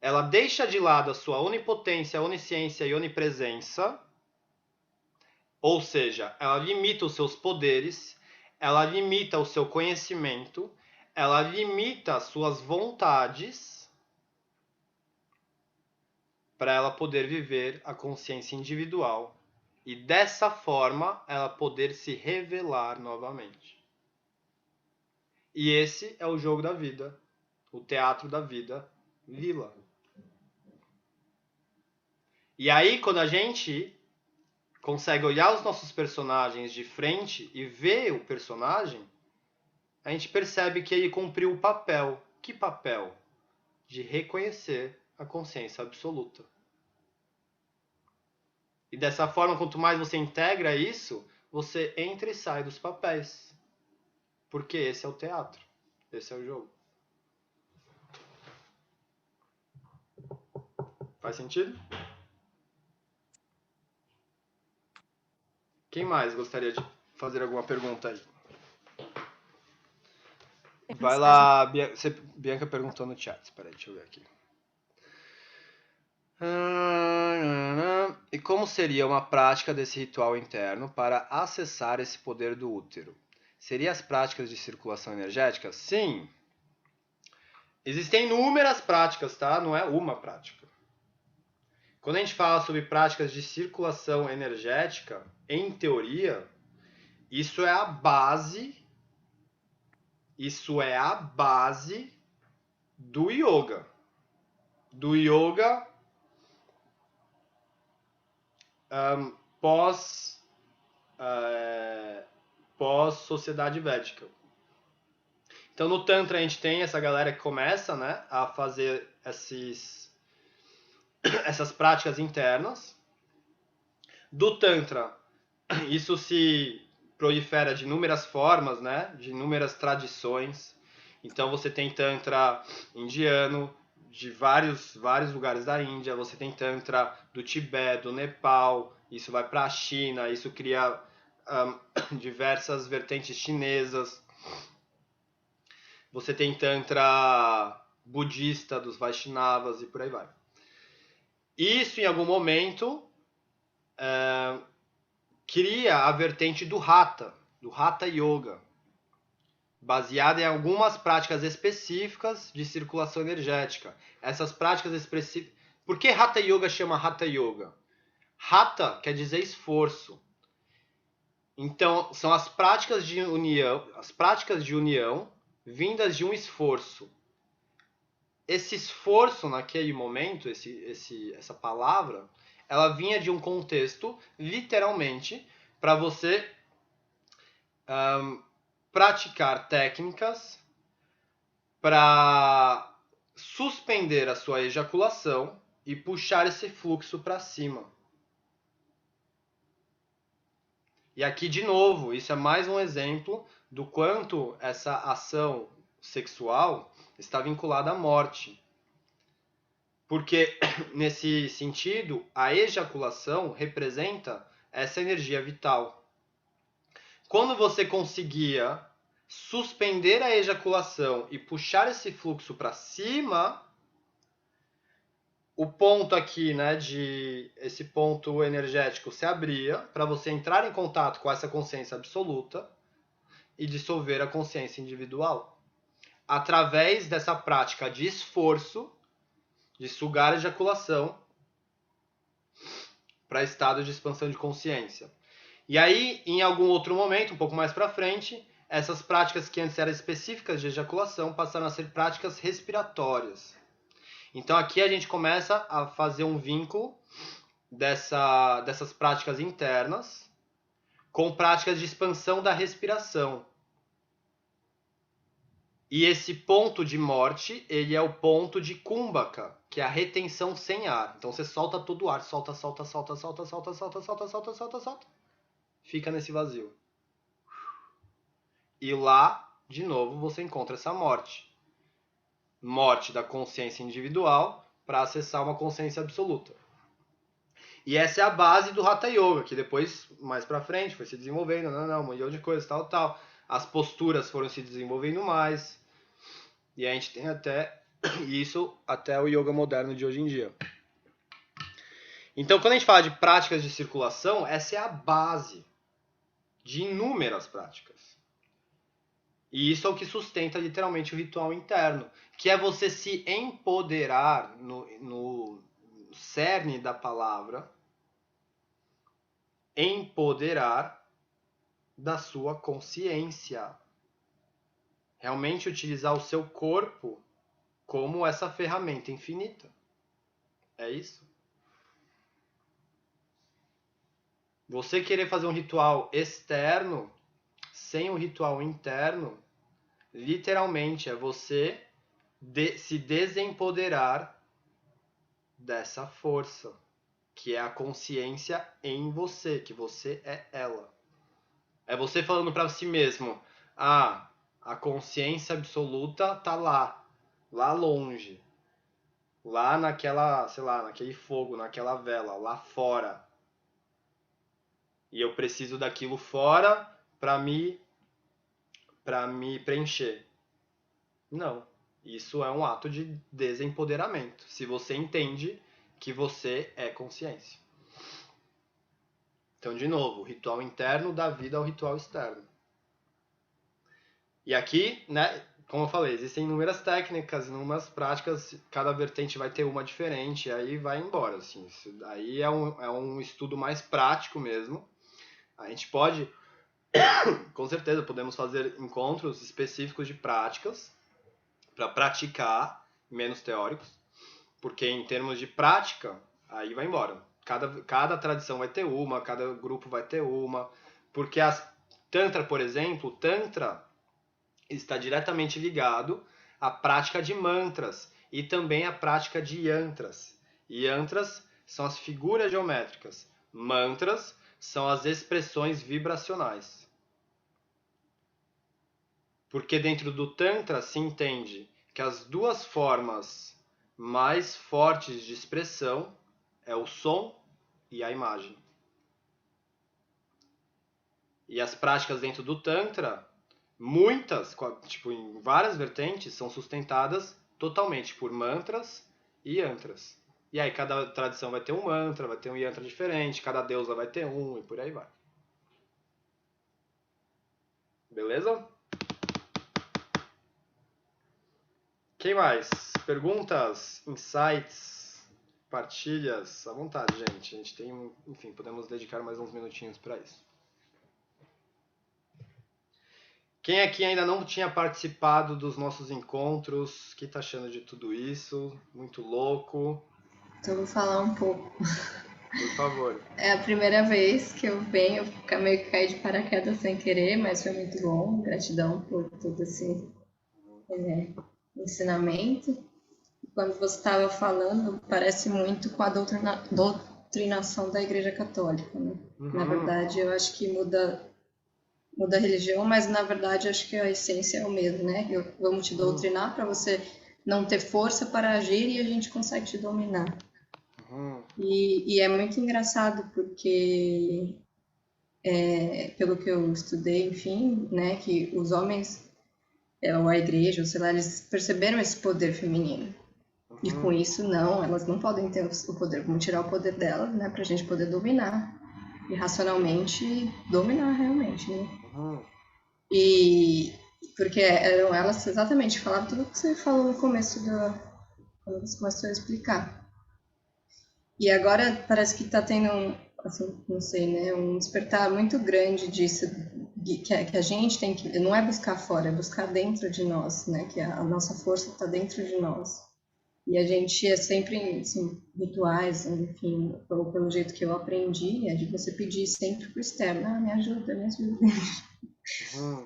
ela deixa de lado a sua onipotência, onisciência e onipresença, ou seja, ela limita os seus poderes, ela limita o seu conhecimento, ela limita as suas vontades para ela poder viver a consciência individual e dessa forma ela poder se revelar novamente. E esse é o jogo da vida, o teatro da vida, lila. E aí quando a gente consegue olhar os nossos personagens de frente e ver o personagem, a gente percebe que ele cumpriu o papel. Que papel? De reconhecer a consciência absoluta. E dessa forma, quanto mais você integra isso, você entra e sai dos papéis. Porque esse é o teatro. Esse é o jogo. Faz sentido? Quem mais gostaria de fazer alguma pergunta aí? Vai lá, Bianca perguntou no chat. Espera aí, deixa eu ver aqui. E como seria uma prática desse ritual interno para acessar esse poder do útero? Seriam as práticas de circulação energética? Sim. Existem inúmeras práticas, tá? Não é uma prática. Quando a gente fala sobre práticas de circulação energética, em teoria, isso é a base do yoga. Do yoga pós-sociedade védica. Então no Tantra a gente tem essa galera que começa, né, a fazer essas práticas internas. Do Tantra, isso se prolifera de inúmeras formas, né, de inúmeras tradições. Então você tem Tantra indiano, de vários lugares da Índia, você tem Tantra do Tibete, do Nepal, isso vai para a China, isso cria diversas vertentes chinesas. Você tem Tantra budista, dos Vaishnavas e por aí vai. Isso, em algum momento, cria a vertente do Hatha Yoga, baseada em algumas práticas específicas de circulação energética. Essas práticas específicas... Por que Hatha Yoga chama Hatha Yoga? Hatha quer dizer esforço. Então, são as práticas de união vindas de um esforço. Esse esforço, naquele momento, essa palavra, ela vinha de um contexto, literalmente, para você praticar técnicas para suspender a sua ejaculação e puxar esse fluxo para cima. E aqui, de novo, isso é mais um exemplo do quanto essa ação sexual está vinculada à morte. Porque, nesse sentido, a ejaculação representa essa energia vital. Quando você conseguia suspender a ejaculação e puxar esse fluxo para cima, o ponto aqui, né, esse ponto energético se abria para você entrar em contato com essa consciência absoluta e dissolver a consciência individual. Através dessa prática de esforço, de sugar a ejaculação para estado de expansão de consciência. E aí, em algum outro momento, um pouco mais para frente, essas práticas que antes eram específicas de ejaculação passaram a ser práticas respiratórias. Então aqui a gente começa a fazer um vínculo dessas práticas internas com práticas de expansão da respiração. E esse ponto de morte, ele é o ponto de Kumbhaka, que é a retenção sem ar. Então você solta todo o ar, solta. Fica nesse vazio. E lá, de novo, você encontra essa morte. Morte da consciência individual para acessar uma consciência absoluta. E essa é a base do Hatha Yoga, que depois, mais pra frente, foi se desenvolvendo, um milhão de coisas, tal. As posturas foram se desenvolvendo mais. E a gente tem até isso, até o yoga moderno de hoje em dia. Então, quando a gente fala de práticas de circulação, essa é a base de inúmeras práticas. E isso é o que sustenta literalmente o ritual interno, que é você se empoderar no cerne da palavra, empoderar da sua consciência. Realmente utilizar o seu corpo como essa ferramenta infinita. É isso. Você querer fazer um ritual externo sem um ritual interno, literalmente é você se desempoderar dessa força, que é a consciência em você, que você é ela. É você falando para si mesmo, a consciência absoluta tá lá longe, lá naquela, sei lá, naquele fogo, naquela vela, lá fora. E eu preciso daquilo fora para me preencher. Não. Isso é um ato de desempoderamento, se você entende que você é consciência. Então, de novo, o ritual interno dá vida ao ritual externo. E aqui, né, como eu falei, existem inúmeras técnicas, inúmeras práticas, cada vertente vai ter uma diferente, e aí vai embora. Assim. Isso daí é um estudo mais prático mesmo. A gente pode, com certeza, podemos fazer encontros específicos de práticas para praticar, menos teóricos, porque em termos de prática, aí vai embora. Cada tradição vai ter uma, cada grupo vai ter uma, porque Tantra, por exemplo, Tantra está diretamente ligado à prática de mantras e também à prática de yantras. Yantras são as figuras geométricas, mantras são as expressões vibracionais. Porque dentro do Tantra se entende que as duas formas mais fortes de expressão é o som e a imagem. E as práticas dentro do Tantra, muitas, tipo em várias vertentes, são sustentadas totalmente por mantras e yantras. E aí cada tradição vai ter um mantra, vai ter um yantra diferente, cada deusa vai ter um e por aí vai. Beleza? Quem mais? Perguntas, insights, partilhas? À vontade, gente. A gente tem, enfim, podemos dedicar mais uns minutinhos para isso. Quem aqui ainda não tinha participado dos nossos encontros? O que tá achando de tudo isso? Muito louco. Então, eu vou falar um pouco. Por favor. É a primeira vez que eu venho, meio que caí de paraquedas sem querer, mas foi muito bom. Gratidão por todo esse ensinamento. Quando você estava falando, parece muito com a doutrinação da Igreja Católica, né? Na verdade, eu acho que muda a religião, mas na verdade acho que a essência é o mesmo, né? Vamos te doutrinar para você não ter força para agir e a gente consegue te dominar. E é muito engraçado porque, pelo que eu estudei, enfim, né, que os homens, ou a igreja, ou sei lá, eles perceberam esse poder feminino. E com isso, não, elas não podem ter o poder, vamos tirar o poder delas, né, pra gente poder dominar. E racionalmente dominar realmente, né? E porque eram elas exatamente, falavam tudo o que você falou no começo quando você começou a explicar. E agora parece que está tendo assim, não sei, né, um despertar muito grande disso, que a gente tem que, não é buscar fora, é buscar dentro de nós, né, que a nossa força está dentro de nós. E a gente é sempre, assim, rituais, enfim, pelo jeito que eu aprendi, é de você pedir sempre pro externo, me ajuda, me ajuda.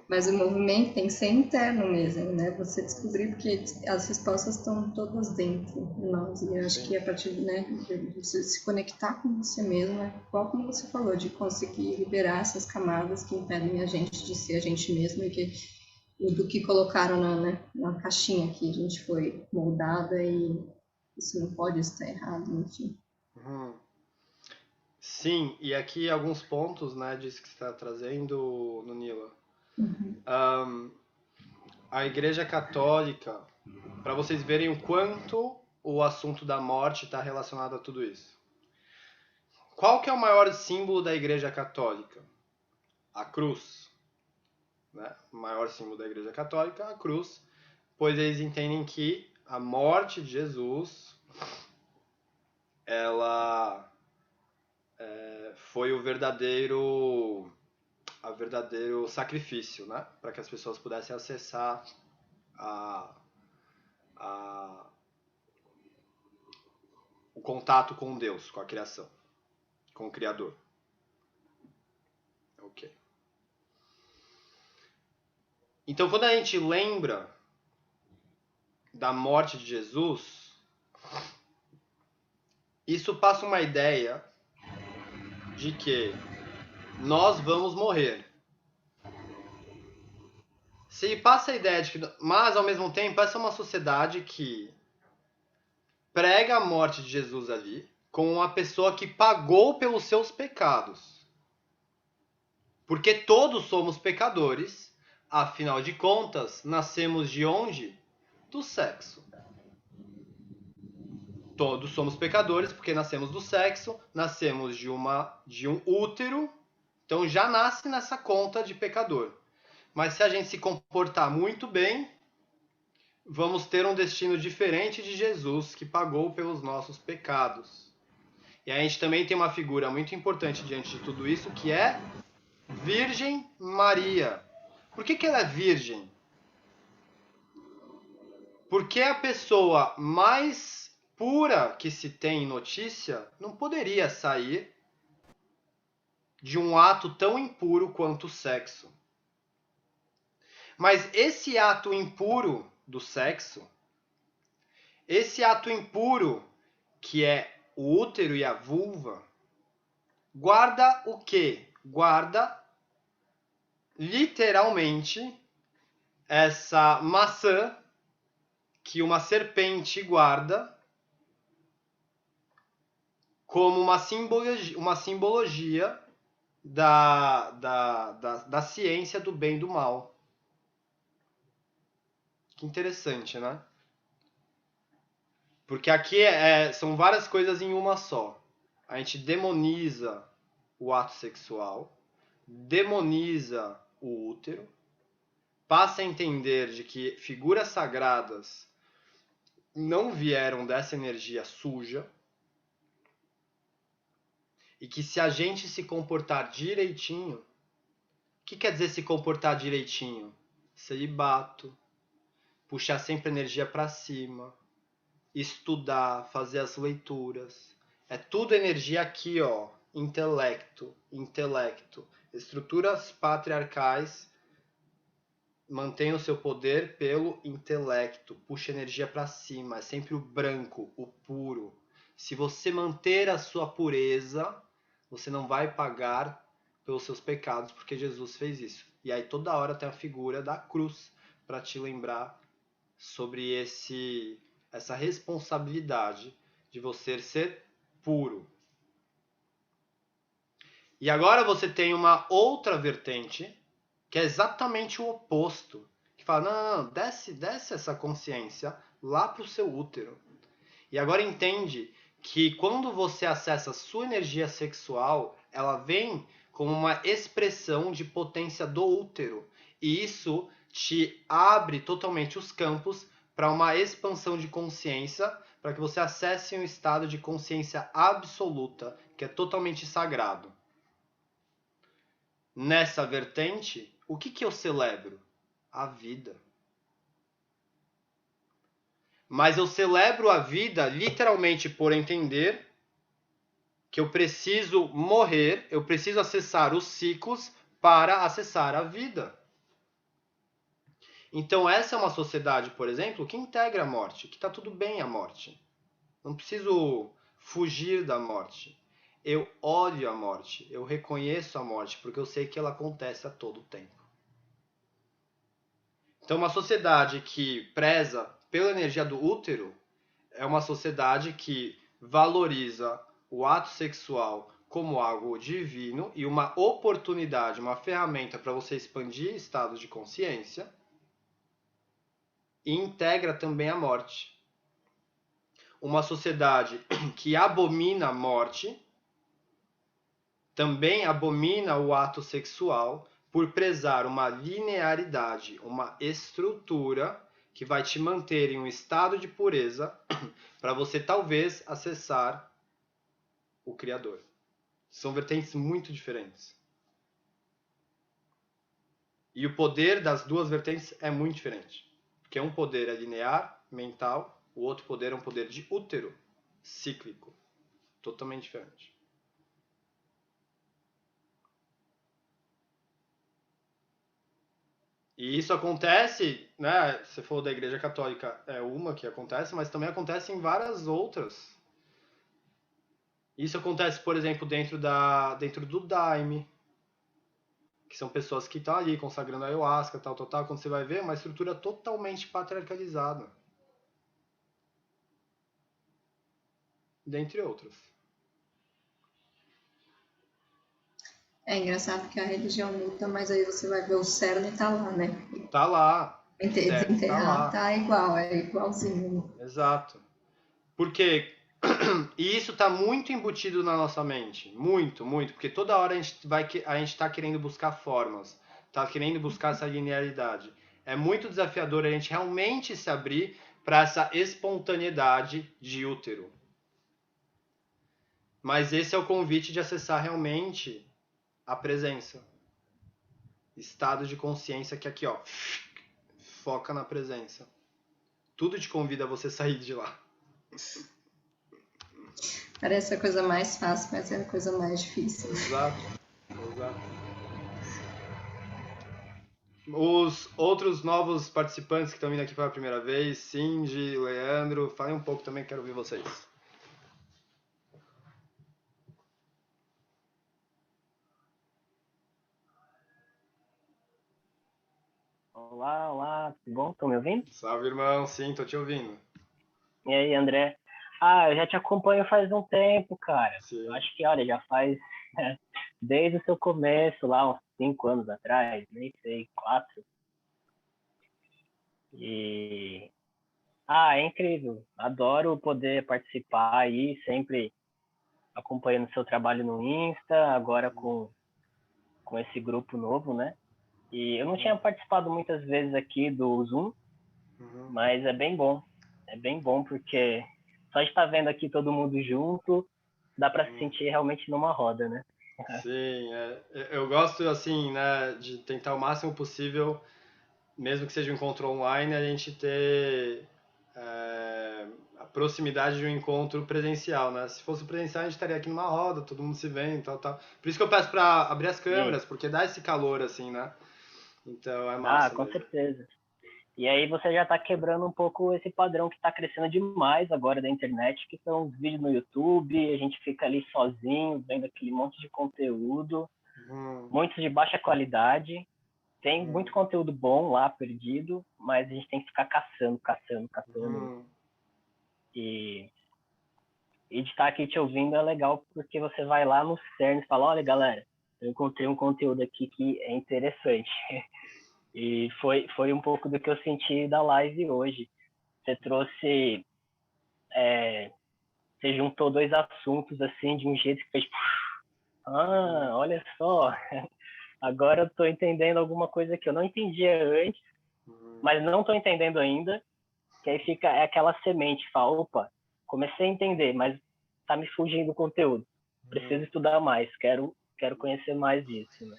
Mas o movimento tem que ser interno mesmo, né? Você descobrir, porque as respostas estão todas dentro de nós. E eu acho que a partir, né, de você se conectar com você mesmo, é igual como você falou, de conseguir liberar essas camadas que impedem a gente de ser a gente mesmo e do que colocaram na caixinha que a gente foi moldada e isso não pode estar errado, enfim. Sim, e aqui alguns pontos, né, disso que você está trazendo, Nunila. A Igreja Católica, para vocês verem o quanto o assunto da morte está relacionado a tudo isso. Qual que é o maior símbolo da Igreja Católica? A cruz. Né? O maior símbolo da Igreja Católica é a cruz, pois eles entendem que a morte de Jesus, ela foi o verdadeiro sacrifício, né? Para que as pessoas pudessem acessar o contato com Deus, com a criação, com o Criador. Ok. Então, quando a gente lembra da morte de Jesus, isso passa uma ideia de que nós vamos morrer. Se passa a ideia de que... Mas, ao mesmo tempo, essa é uma sociedade que prega a morte de Jesus ali como uma pessoa que pagou pelos seus pecados. Porque todos somos pecadores, afinal de contas, nascemos de onde? Do sexo. Todos somos pecadores porque nascemos do sexo, nascemos de um útero, então já nasce nessa conta de pecador. Mas se a gente se comportar muito bem, vamos ter um destino diferente de Jesus, que pagou pelos nossos pecados. E a gente também tem uma figura muito importante diante de tudo isso, que é Virgem Maria. Por que ela é virgem? Porque a pessoa mais pura que se tem notícia não poderia sair de um ato tão impuro quanto o sexo. Mas esse ato impuro do sexo, esse ato impuro que é o útero e a vulva, guarda o quê? Guarda literalmente essa maçã que uma serpente guarda como uma simbologia da ciência do bem e do mal. Que interessante, né? Porque aqui são várias coisas em uma só. A gente demoniza o ato sexual, demoniza o útero, passa a entender de que figuras sagradas não vieram dessa energia suja e que se a gente se comportar direitinho, o que quer dizer se comportar direitinho? Celibato, puxar sempre energia para cima, estudar, fazer as leituras. É tudo energia aqui, ó, intelecto. Estruturas patriarcais mantêm o seu poder pelo intelecto, puxa energia para cima, é sempre o branco, o puro. Se você manter a sua pureza, você não vai pagar pelos seus pecados, porque Jesus fez isso. E aí toda hora tem a figura da cruz para te lembrar sobre essa responsabilidade de você ser puro. E agora você tem uma outra vertente, que é exatamente o oposto, que fala, não, desce essa consciência lá para o seu útero. E agora entende que quando você acessa a sua energia sexual, ela vem como uma expressão de potência do útero. E isso te abre totalmente os campos para uma expansão de consciência, para que você acesse um estado de consciência absoluta, que é totalmente sagrado. Nessa vertente, o que eu celebro? A vida. Mas eu celebro a vida literalmente por entender que eu preciso morrer, eu preciso acessar os ciclos para acessar a vida. Então essa é uma sociedade, por exemplo, que integra a morte, que está tudo bem a morte. Não preciso fugir da morte. Eu olho a morte, eu reconheço a morte, porque eu sei que ela acontece a todo tempo. Então uma sociedade que preza pela energia do útero é uma sociedade que valoriza o ato sexual como algo divino e uma oportunidade, uma ferramenta para você expandir estados de consciência, e integra também a morte. Uma sociedade que abomina a morte também abomina o ato sexual por prezar uma linearidade, uma estrutura que vai te manter em um estado de pureza para você talvez acessar o Criador. São vertentes muito diferentes. E o poder das duas vertentes é muito diferente. Porque um poder é linear, mental, o outro poder é um poder de útero, cíclico. Totalmente diferente. E isso acontece, né? Você falou da Igreja Católica, é uma que acontece, mas também acontece em várias outras. Isso acontece, por exemplo, dentro do Daime, que são pessoas que estão ali consagrando a ayahuasca, tal. Quando você vai ver, é uma estrutura totalmente patriarcalizada. Dentre outras. É engraçado que a religião muda, mas aí você vai ver o cerne tá lá, né? Tá lá. Desenterrar tá igual, é igualzinho. Exato. Porque e isso está muito embutido na nossa mente, muito, porque toda hora a gente está querendo buscar formas, está querendo buscar essa linearidade. É muito desafiador a gente realmente se abrir para essa espontaneidade de útero. Mas esse é o convite de acessar realmente a presença, estado de consciência que aqui, ó, foca na presença. Tudo te convida a você sair de lá. Parece a coisa mais fácil, mas é a coisa mais difícil. Exato. Os outros novos participantes que estão vindo aqui pela primeira vez, Cindy, Leandro, falem um pouco também, quero ouvir vocês. Olá, tudo bom? Estão me ouvindo? Salve, irmão, sim, tô te ouvindo. E aí, André? Eu já te acompanho faz um tempo, cara. Sim. Eu acho que, olha, já faz desde o seu começo, lá uns 5 anos atrás, nem sei, 4. E Ah, é incrível. Adoro poder participar aí, sempre acompanhando seu trabalho no Insta, agora com esse grupo novo, né? E eu não tinha participado muitas vezes aqui do Zoom, Uhum. mas é bem bom. É bem bom porque só de estar vendo aqui todo mundo junto, dá para se sentir realmente numa roda, né? Sim, eu gosto assim, né, de tentar o máximo possível, mesmo que seja um encontro online, a gente ter a proximidade de um encontro presencial, né? Se fosse presencial, a gente estaria aqui numa roda, todo mundo se vendo, tal, tal. Por isso que eu peço para abrir as Sim. câmeras, porque dá esse calor assim, né? Então é Ah, massa com mesmo. certeza. E aí você já está quebrando um pouco esse padrão que está crescendo demais agora da internet, que são os vídeos no YouTube, a gente fica ali sozinho, vendo aquele monte de conteúdo, Uhum, muitos de baixa qualidade. Tem uhum, muito conteúdo bom lá perdido, mas a gente tem que ficar caçando. uhum. E, e de estar aqui te ouvindo é legal porque você vai lá no CERN e fala, olha galera, eu encontrei um conteúdo aqui que é interessante. E foi um pouco do que eu senti da live hoje. Você trouxe, você juntou dois assuntos assim de um jeito que fez, olha só, agora eu estou entendendo alguma coisa que eu não entendia antes, mas não estou entendendo ainda, que aí fica aquela semente, fala, opa, comecei a entender, mas tá me fugindo do conteúdo. Preciso estudar mais, quero conhecer mais disso, né?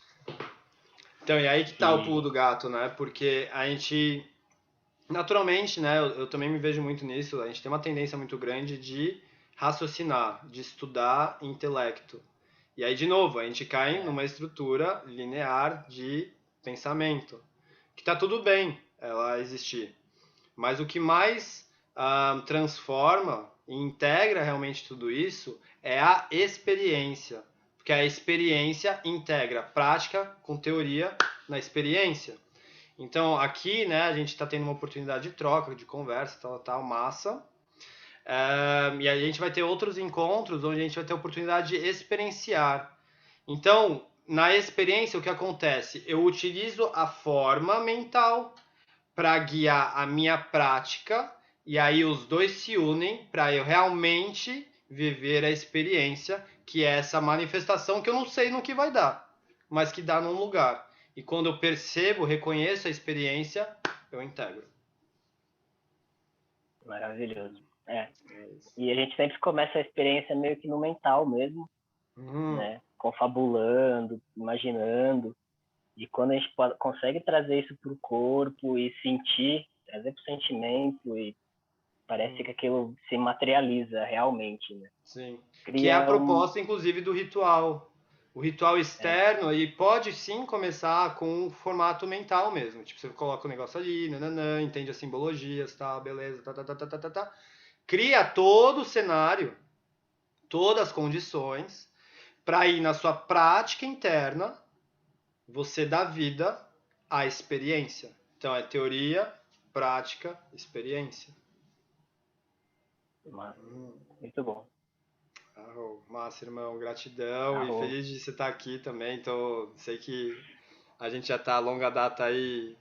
Então, e aí que tá o pulo E do gato, né? Porque a gente, naturalmente, né? Eu também me vejo muito nisso. A gente tem uma tendência muito grande de raciocinar, de estudar intelecto. E aí, de novo, a gente cai numa estrutura linear de pensamento. Que tá tudo bem ela existir. Mas o que mais transforma e integra realmente tudo isso é a experiência. Porque a experiência integra prática com teoria na experiência. Então aqui, né, a gente está tendo uma oportunidade de troca, de conversa, tal, massa. E aí a gente vai ter outros encontros onde a gente vai ter a oportunidade de experienciar. Então, na experiência, o que acontece? Eu utilizo a forma mental para guiar a minha prática e aí os dois se unem para eu realmente viver a experiência, que é essa manifestação que eu não sei no que vai dar, mas que dá num lugar. E quando eu percebo, reconheço a experiência, eu integro. maravilhoso. E a gente sempre começa a experiência meio que no mental mesmo, Uhum. né? Confabulando, imaginando. E quando a gente consegue trazer isso para o corpo e sentir, trazer para o sentimento, e parece que aquilo se materializa realmente, né? Sim. Que é a Cria proposta, inclusive, do ritual. O ritual externo, e pode sim começar com um formato mental mesmo. Tipo, você coloca o negócio ali, nananã, entende as simbologias, tá, beleza, tá. Cria todo o cenário, todas as condições, para ir na sua prática interna, você dá vida à experiência. Então é teoria, prática, experiência. muito bom. Massa, irmão, gratidão e Arro. feliz de você estar aqui também. Então, sei que a gente já está a longa data aí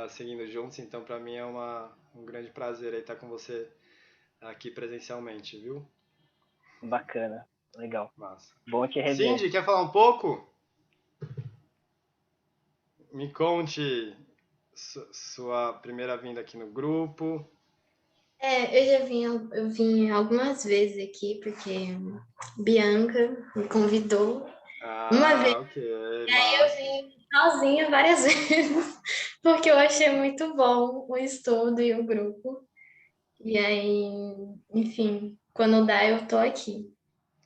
seguindo juntos, então para mim é um grande prazer aí estar com você aqui presencialmente, viu? Bacana, legal. Massa. Bom te rever. Cindy, quer falar um pouco? Me conte sua primeira vinda aqui no grupo. Eu vim algumas vezes aqui, porque Bianca me convidou uma vez, Ah, ok, e aí eu massa. vim sozinha várias vezes, porque eu achei muito bom o estudo e o grupo. E aí, enfim, quando dá, eu tô aqui.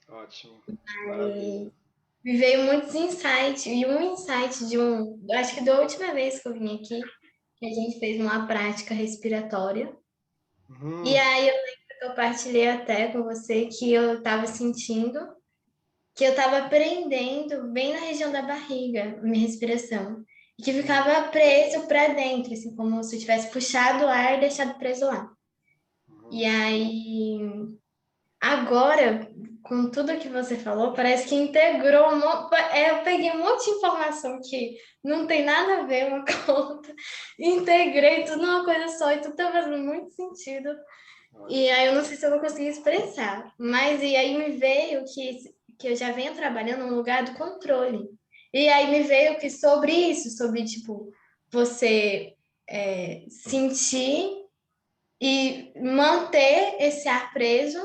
Ótimo, maravilha. E me veio muitos insights, e um insight acho que da última vez que eu vim aqui, que a gente fez uma prática respiratória. E Uhum, aí eu lembro que eu partilhei até com você que eu estava sentindo que eu estava prendendo bem na região da barriga, minha respiração, e que ficava preso para dentro, assim, como se eu tivesse puxado o ar e deixado preso lá. E aí, agora, com tudo que você falou, parece que integrou. Eu peguei um monte de informação que não tem nada a ver uma com a outra, integrei tudo numa coisa só e tudo tá fazendo muito sentido. E aí eu não sei se eu vou conseguir expressar, mas e aí me veio que eu já venho trabalhando no lugar do controle. E aí me veio que sobre isso, sobre tipo, você sentir e manter esse ar preso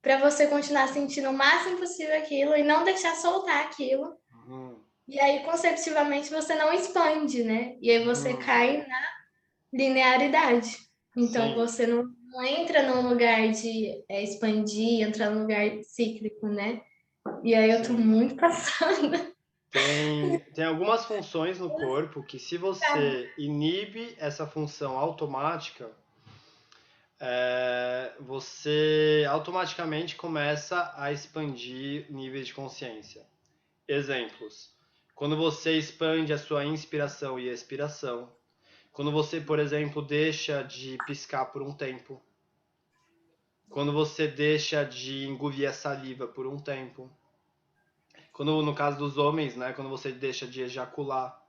para você continuar sentindo o máximo possível aquilo e não deixar soltar aquilo. Uhum. E aí, conceptivamente, você não expande, né? E aí você cai na linearidade. Então, Sim. você não entra num lugar de expandir, entrar num lugar cíclico, né? E aí eu tô Sim. muito passada. Tem algumas funções no corpo que, se você inibe essa função automática, você automaticamente começa a expandir níveis de consciência. Exemplos. Quando você expande a sua inspiração e expiração. Quando você, por exemplo, deixa de piscar por um tempo. Quando você deixa de engolir a saliva por um tempo. Quando, no caso dos homens, né, quando você deixa de ejacular.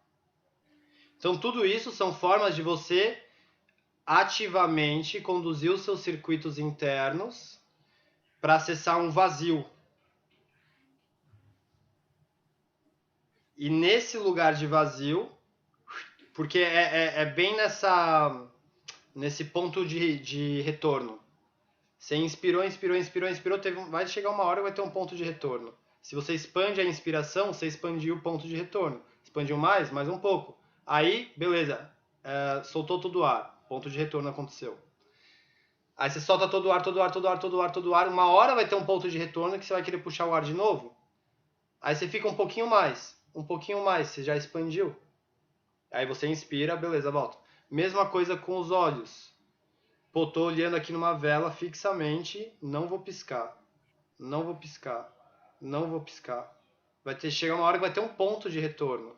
Então, tudo isso são formas de você ativamente conduzir os seus circuitos internos para acessar um vazio. E nesse lugar de vazio, porque é bem nesse ponto de retorno. Você inspirou, vai chegar uma hora e vai ter um ponto de retorno. Se você expande a inspiração, você expandiu o ponto de retorno. Expandiu mais um pouco. Aí, beleza, soltou todo o ar, ponto de retorno aconteceu. Aí você solta todo o ar, uma hora vai ter um ponto de retorno que você vai querer puxar o ar de novo. Aí você fica um pouquinho mais, você já expandiu. Aí você inspira, beleza, volta. Mesma coisa com os olhos. Pô, tô olhando aqui numa vela fixamente, não vou piscar. Chega uma hora que vai ter um ponto de retorno.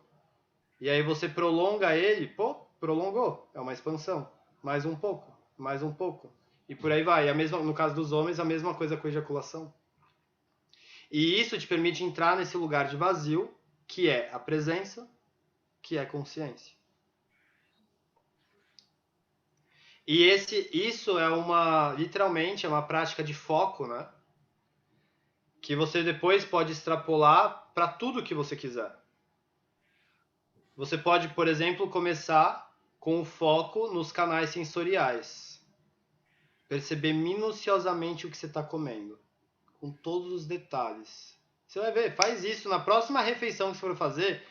E aí você prolonga ele, prolongou, é uma expansão. Mais um pouco. E por aí vai. No caso dos homens, a mesma coisa com a ejaculação. E isso te permite entrar nesse lugar de vazio, que é a presença, que é consciência. E isso literalmente é uma prática de foco, né? Que você depois pode extrapolar para tudo que você quiser. Você pode, por exemplo, começar com o foco nos canais sensoriais. Perceber minuciosamente o que você está comendo, com todos os detalhes. Você vai ver, faz isso na próxima refeição que você for fazer.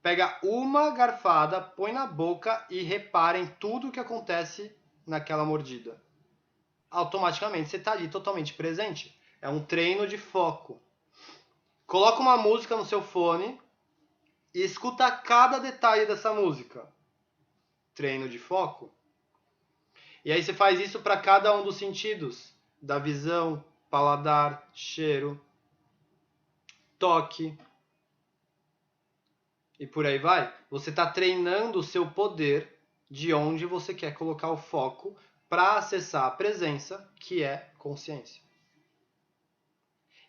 Pega uma garfada, põe na boca e repara em tudo o que acontece naquela mordida. Automaticamente você está ali totalmente presente. É um treino de foco. Coloca uma música no seu fone e escuta cada detalhe dessa música. Treino de foco. E aí você faz isso para cada um dos sentidos. Da visão, paladar, cheiro, toque. E por aí vai. Você está treinando o seu poder de onde você quer colocar o foco para acessar a presença, que é consciência.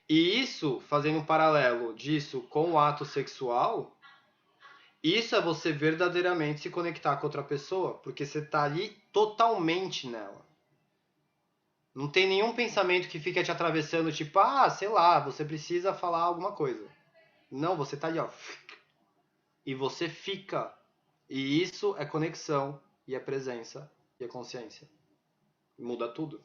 E isso, fazendo um paralelo disso com o ato sexual, isso é você verdadeiramente se conectar com outra pessoa, porque você está ali totalmente nela. Não tem nenhum pensamento que fica te atravessando, tipo, sei lá, você precisa falar alguma coisa. Não, você está ali, ó. E você fica. E isso é conexão, e é presença, e é consciência. Muda tudo.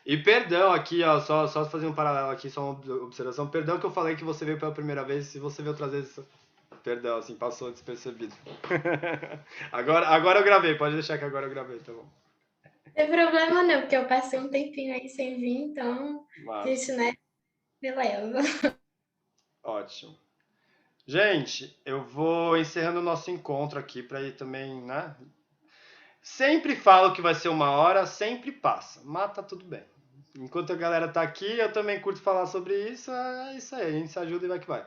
E perdão aqui, ó, só fazer um paralelo aqui, só uma observação. Perdão que eu falei que você veio pela primeira vez, se você veio outras vezes, perdão, assim, passou despercebido. Agora eu gravei, pode deixar que agora eu gravei, tá bom. Não tem problema não, porque eu passei um tempinho aí sem vir, então Massa. isso, né, beleza. Ótimo. Gente, eu vou encerrando o nosso encontro aqui para ir também, né? Sempre falo que vai ser 1 hora, sempre passa, mas tá tudo bem. Enquanto a galera tá aqui, eu também curto falar sobre isso, é isso aí, a gente se ajuda e vai que vai.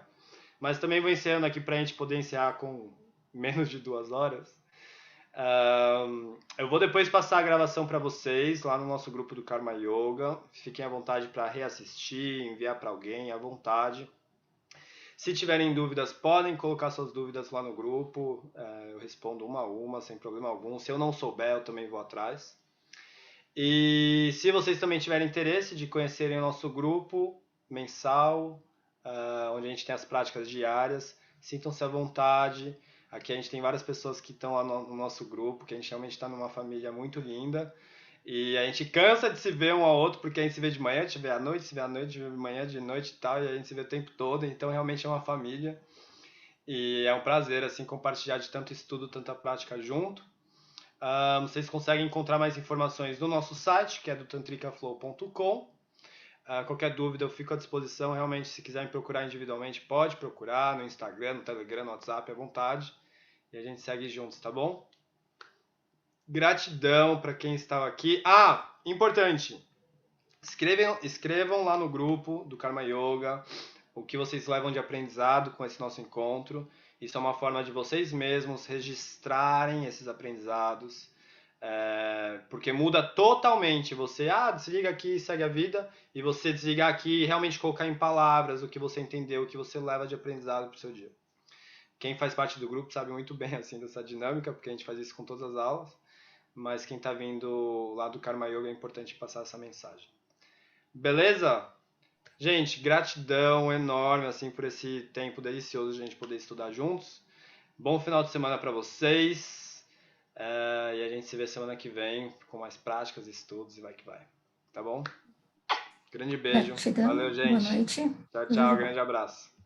Mas também vou encerrando aqui pra gente poder encerrar com menos de 2 horas. Eu vou depois passar a gravação para vocês lá no nosso grupo do Karma Yoga. Fiquem à vontade para reassistir, enviar para alguém, à vontade. Se tiverem dúvidas, podem colocar suas dúvidas lá no grupo. Eu respondo uma a uma, sem problema algum. Se eu não souber, eu também vou atrás. E se vocês também tiverem interesse de conhecerem o nosso grupo mensal, onde a gente tem as práticas diárias, sintam-se à vontade. Aqui a gente tem várias pessoas que estão lá no nosso grupo, que a gente realmente está numa família muito linda. E a gente cansa de se ver um ao outro, porque a gente se vê de manhã, se vê à noite, se vê à noite, se vê de manhã, de noite e tal, e a gente se vê o tempo todo, então realmente é uma família. E é um prazer, assim, compartilhar de tanto estudo, tanta prática junto. Vocês conseguem encontrar mais informações no nosso site, que é do tantricaflow.com. Qualquer dúvida eu fico à disposição, realmente, se quiserem procurar individualmente, pode procurar no Instagram, no Telegram, no WhatsApp, à vontade. E a gente segue juntos, tá bom? Gratidão para quem estava aqui. Importante! Escrevam lá no grupo do Karma Yoga o que vocês levam de aprendizado com esse nosso encontro. Isso é uma forma de vocês mesmos registrarem esses aprendizados, porque muda totalmente. Você desliga aqui e segue a vida, e você desligar aqui e realmente colocar em palavras o que você entendeu, o que você leva de aprendizado para o seu dia. Quem faz parte do grupo sabe muito bem assim dessa dinâmica, porque a gente faz isso com todas as aulas, mas quem está vindo lá do Karma Yoga é importante passar essa mensagem. Beleza? Gente, gratidão enorme assim por esse tempo delicioso de a gente poder estudar juntos. Bom final de semana para vocês. E a gente se vê semana que vem com mais práticas, estudos e vai que vai. Tá bom? Grande beijo. Gratidão. Valeu, gente. Boa noite. Tchau, tchau. Grande abraço.